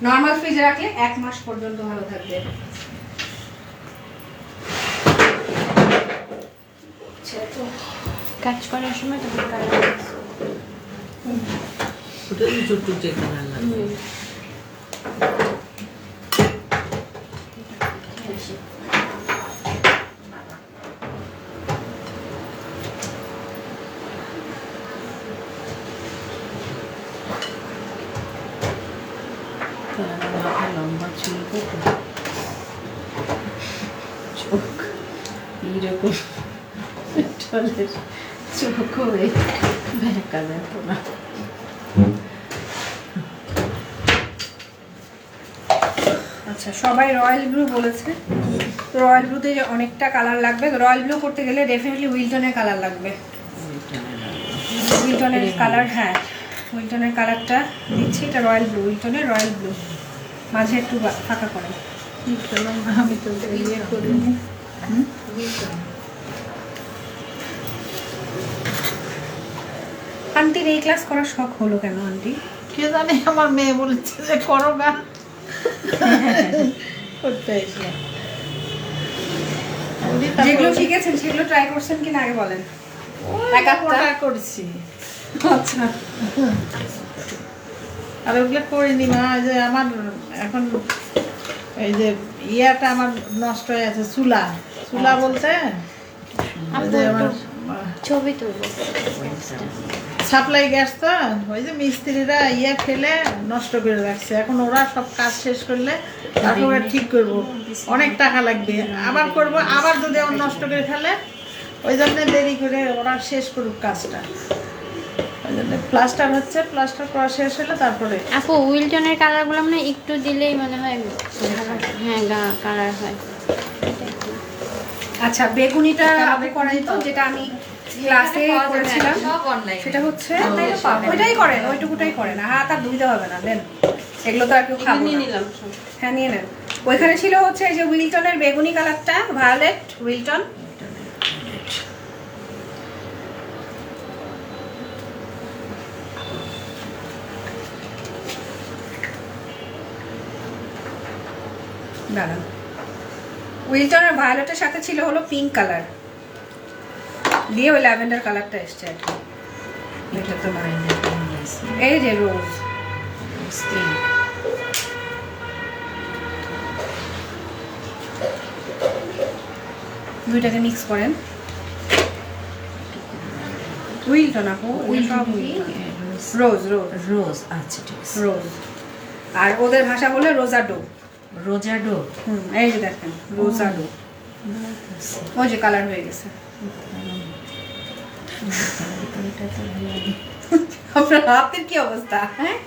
নর্মাল ফ্রিজে রাখলে 1 মাস পর্যন্ত ভালো থাকবে। কাজ করার সময় তখন কালার ওটা ছোট্ট যে কালার লাগবে লম্বা চুল কত, চোখ এইরকম, টলের চোখ হয়ে ব্যাকা দেখো না। আচ্ছা সবাই রয়্যাল ব্লু বলেছে, রয়্যাল ব্লুতে অনেকটা কালার লাগবে। রয়্যাল ব্লু করতে গেলে ডেফিনেটলি উইলটনের কালার লাগবে। উইলটনের কালার, হ্যাঁ উইলটনের কালারটা দিচ্ছি, এটা রয়্যাল ব্লু, উইলটনের রয়্যাল ব্লু। মাঝে একটু ফাঁকা করেন। আমি তো ইয়ে করিনি। আন্টির এই ক্লাস করার শখ হলো কেন আন্টি? কে জানে, আমার মেয়ে বলেছে যে করো না, করতে এসে যেগুলো শিখেছেন সেগুলো ট্রাই করছেন কিনা আগে বলেন। ওটা করছি, আচ্ছা আর ওগুলো করিনি মা। যে আমার এখন এই যে ইয়াটা আমার নষ্ট হয়ে আছে, চুলা চুলা বলতে ওই যে আমার ছবি তুলবো। সাপ্লাই গ্যাস তো, ওই যে মিস্ত্রিরা ইয়ে ফেলে নষ্ট করে রাখছে। এখন ওরা সব কাজ শেষ করলে তারপরে ঠিক করব, অনেক টাকা লাগবে, আবার করব, আবার যদি আমার নষ্ট করে ফেলে, ওই জন্য দেরি করে ওরা শেষ করুক কাজটা। ওই জন্য প্লাস্টার হচ্ছে, প্লাস্টার করা শেষ হলে তারপরে। আপু উইলটনের কালারগুলো মানে একটু দিলেই মনে হয় হ্যাঁ কালার হয়। আচ্ছা বেগুনিটা আপনি করেন তো, যেটা আমি ক্লাসে করেছিলাম সব অনলাইন। সেটা হচ্ছে ওইটাই করেন, ওইটুকুটাই করেন, হাত আর ধুইতে হবে না। দেন এগুলো তো আর কেউ খাবো নিয়ে না। নিলাম হ্যাঁ নিয়ে নেন। ওইখানে ছিল হচ্ছে এই যে উইলটনের বেগুনি কালারটা, ভায়োলেট উইলটন। দাঁড়ান, উইলটনের ভায়োলেটের সাথে ছিল হলো পিঙ্ক কালার, দিয়ে ওই ল্যাভেন্ডার কালারটা এসছে আর কি। এটা তো মাইন্ডের এই যে রোজ, দুইটাকে মিক্স করেন। উইলটন আপু, সব রোজ রোজ রোজ, আচ্ছা ঠিক আছে। রোজ, আর ওদের ভাষা বলে রোজাডো। রোজাডো, এই যে দেখেন রোজাডো, ওই যে কালার হয়ে গেছে। আপনার হাতের কি অবস্থা? হ্যাঁ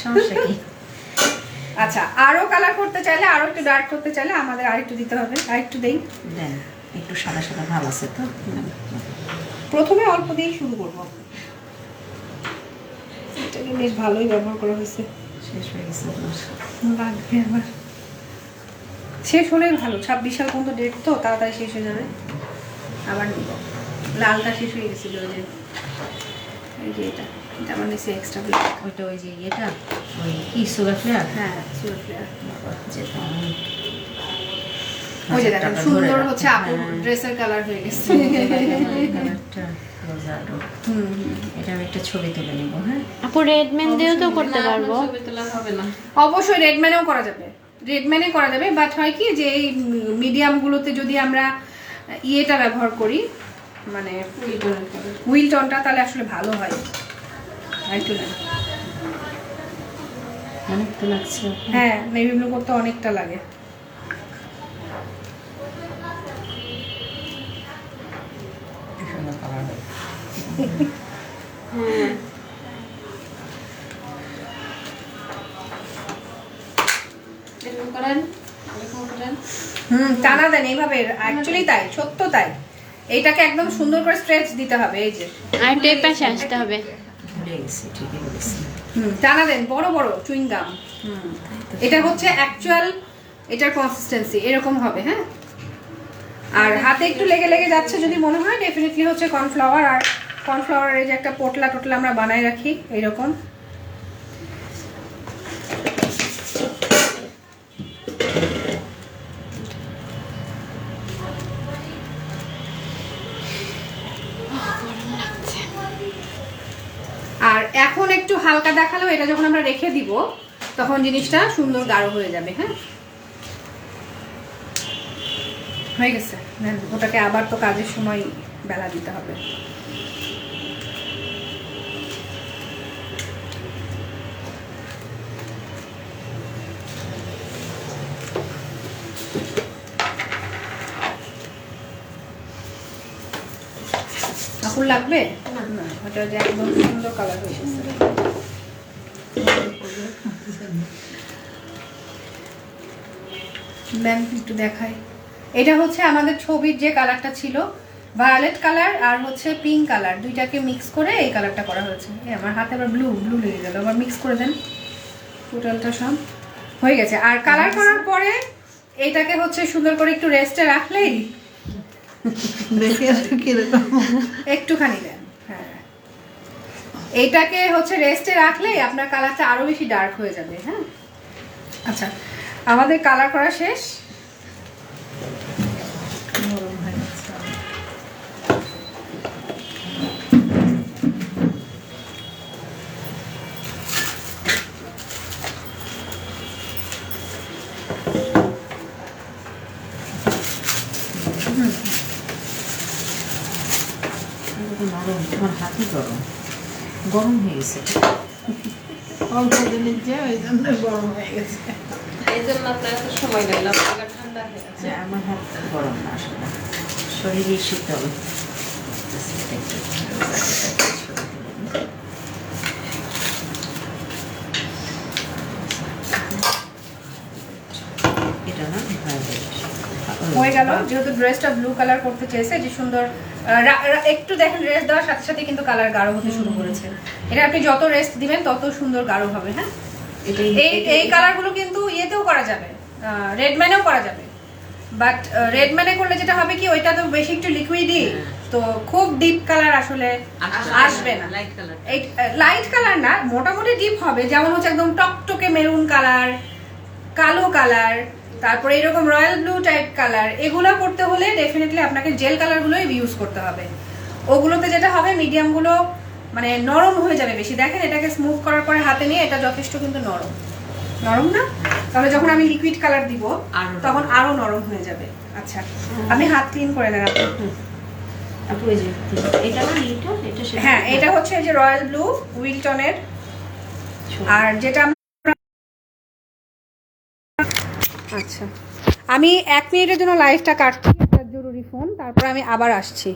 সমস্যা কি? আচ্ছা আরো কালার করতে চাইলে, আরো একটু ডার্ক করতে চাইলে আমাদের আরেকটু দিতে হবে, আরেকটু দেই। দেন একটু সাদা সাদা ভাব আছে তো। প্রথমে অল্প দিয়েই শুরু করবো। এটাকে বেশ ভালোই ব্যবহার করা হয়েছে। শেষ হয়ে গেছে আপনার। লাগবে আবার, শেষ হলেই ভালো। 26 সাল পর্যন্ত ডেট তো, তাড়াতাড়ি শেষ হয়ে যাবে। আবার নিব, লালটা শেষ হয়ে গেছিল। ওই যে এই যে এটা আমার নিচে এক্সট্রা ব্ল্যাক, ওইটা ওই যে এটা ওই কি সুগার ফ্লেয়ার। হ্যাঁ সুগার ফ্লেয়ার। যেটা ওই যে 1000 দেখেন টাকা সুন্দর ধরে হচ্ছে রাখো। আপুর হ্যাঁ। ড্রেসের কালার হয়ে গেছে। কালারটা রোজাডো। এটা আমি একটা ছবি তুলে নিব। হ্যাঁ, আপু রেডম্যান দিয়েও তো করতে না, পারবো। ছবি তোলা হবে না। অবশ্যই রেডম্যানেও করা যাবে, রেডম্যানে করা যাবে, বাট হয় কি যে এই মিডিয়ামগুলোতে যদি আমরা ইয়েটা ব্যবহার করি মানে হুইল টোনটা, তাহলে আসলে ভালো হয়। একটু না, অনেক তো লাগছে। হ্যাঁ নেভি ব্লু করতে অনেকটা লাগে। সুন্দর কালার হয়। এরকম করেন, এরকম করেন। টানা দেন এইভাবে, অ্যাকচুয়ালি তাই, সত্য তাই। এইটাকে একদম সুন্দর করে স্ট্রেচ দিতে হবে, এই যে আর টেপ পাশে আসতে হবে। ভুলে গেছি, ঠিকই বলেছি। টানা দেন বড় বড় চুইং গাম। এটা হচ্ছে অ্যাকচুয়াল, এটার কনসিস্টেন্সি এরকম হবে। হ্যাঁ, আর হাতে একটু লেগে লেগে যাচ্ছে যদি মনে হয়, ডেফিনেটলি হচ্ছে কর্নফ্লাওয়ার। আর কর্নফ্লাওয়ারের যে একটা পোটলা টোটলা আমরা বানাই রাখি এইরকম, আর এখন একটু হালকা দেখালেও এটা যখন আমরা রেখে দিব তখন জিনিসটা সুন্দর গাঢ় হয়ে যাবে। হ্যাঁ, হয়ে গেছে। নেন, ওটাকে আবার তো কাজের সময় বেলা দিতে হবে। কাপড় লাগবে না, ওটা যে একদম সুন্দর কালার হয়ে গেছে। ম্যাম একটু দেখাই, এটা হচ্ছে আমাদের ছবির যে কালারটা ছিল, ভায়োলেট কালার আর হচ্ছে পিঙ্ক কালার, দুইটাকে মিক্স করে এই কালারটা করা হয়েছে। আমার হাতে আবার ব্লু ব্লু লেগে গেল, আবার মিক্স করে দেন। টোটালটা সব হয়ে গেছে। আর কালার করার পরে এইটাকে হচ্ছে সুন্দর করে একটু রেস্টে রাখলেই, দেখে কিরকম একটুখানি দেন। হ্যাঁ, এইটাকে হচ্ছে রেস্টে রাখলেই আপনার কালারটা আরো বেশি ডার্ক হয়ে যাবে। হ্যাঁ, আচ্ছা আমাদের কালার করা শেষ। নরম হয়ে গেছে। নরম, তোমার হাতই গরম, গরম হয়ে গেছে। অল্প দিনের যে ওই জন্য গরম হয়ে গেছে। এই জন্য আপনার এত সময় লাগলো, আপনার ঠান্ডা হয়ে গেছে। যে আমার হাত গরম না, আসলে শরীরে শীতল। এটা না হয়ে গেল। যেহেতু ড্রেসটা ব্লু কালার করতে চেয়েছে, যে সুন্দর একটু দেখেন রেস্ট দেওয়ার সাথে সাথে কিন্তু কালার গাঢ় হতে শুরু করেছে। এটা আপনি যত রেস্ট দিবেন তত সুন্দর গাঢ় হবে। হ্যাঁ, এই কালারগুলো কিন্তু ইয়েতেও করা যাবে, রেডম্যানেও করা যাবে, বাট রেডম্যানে করলে যেটা হবে কি, ওইটা তো বেশি একটু লিকুইডই, তো খুব ডিপ কালার আসলে আসবে না। লাইট কালার, এই লাইট কালার না, মোটামুটি ডিপ হবে। যেমন হচ্ছে একদম টকটকে মেরুন কালার, কালো কালার, তারপরে এরকম রয়্যাল ব্লু টাইপ কালার, এগুলো করতে হলে ডেফিনেটলি আপনাকে জেল কালারগুলোই ইউজ করতে হবে। ওগুলোতে যেটা হবে মিডিয়ামগুলো মানে নরম হয়ে যাবে বেশি। দেখেন এটাকে স্মুথ করার পরে হাতে নিয়ে, এটা যথেষ্ট কিন্তু নরম, নরম না? তাহলে যখন আমি লিকুইড কালার দিব তখন আরো নরম হয়ে যাবে। আচ্ছা, আমি হাত ক্লিন করে নেন আপনি। আপু এই যে এটা না, এটা সেটা। হ্যাঁ, এটা হচ্ছে যে রয়্যাল ব্লু উইলটনের, আর যেটা আচ্ছা আমি 1 মিনিটের জন্য লাইভটা কাটছি, একটা জরুরি ফোন, তারপর আমি আবার আসছি।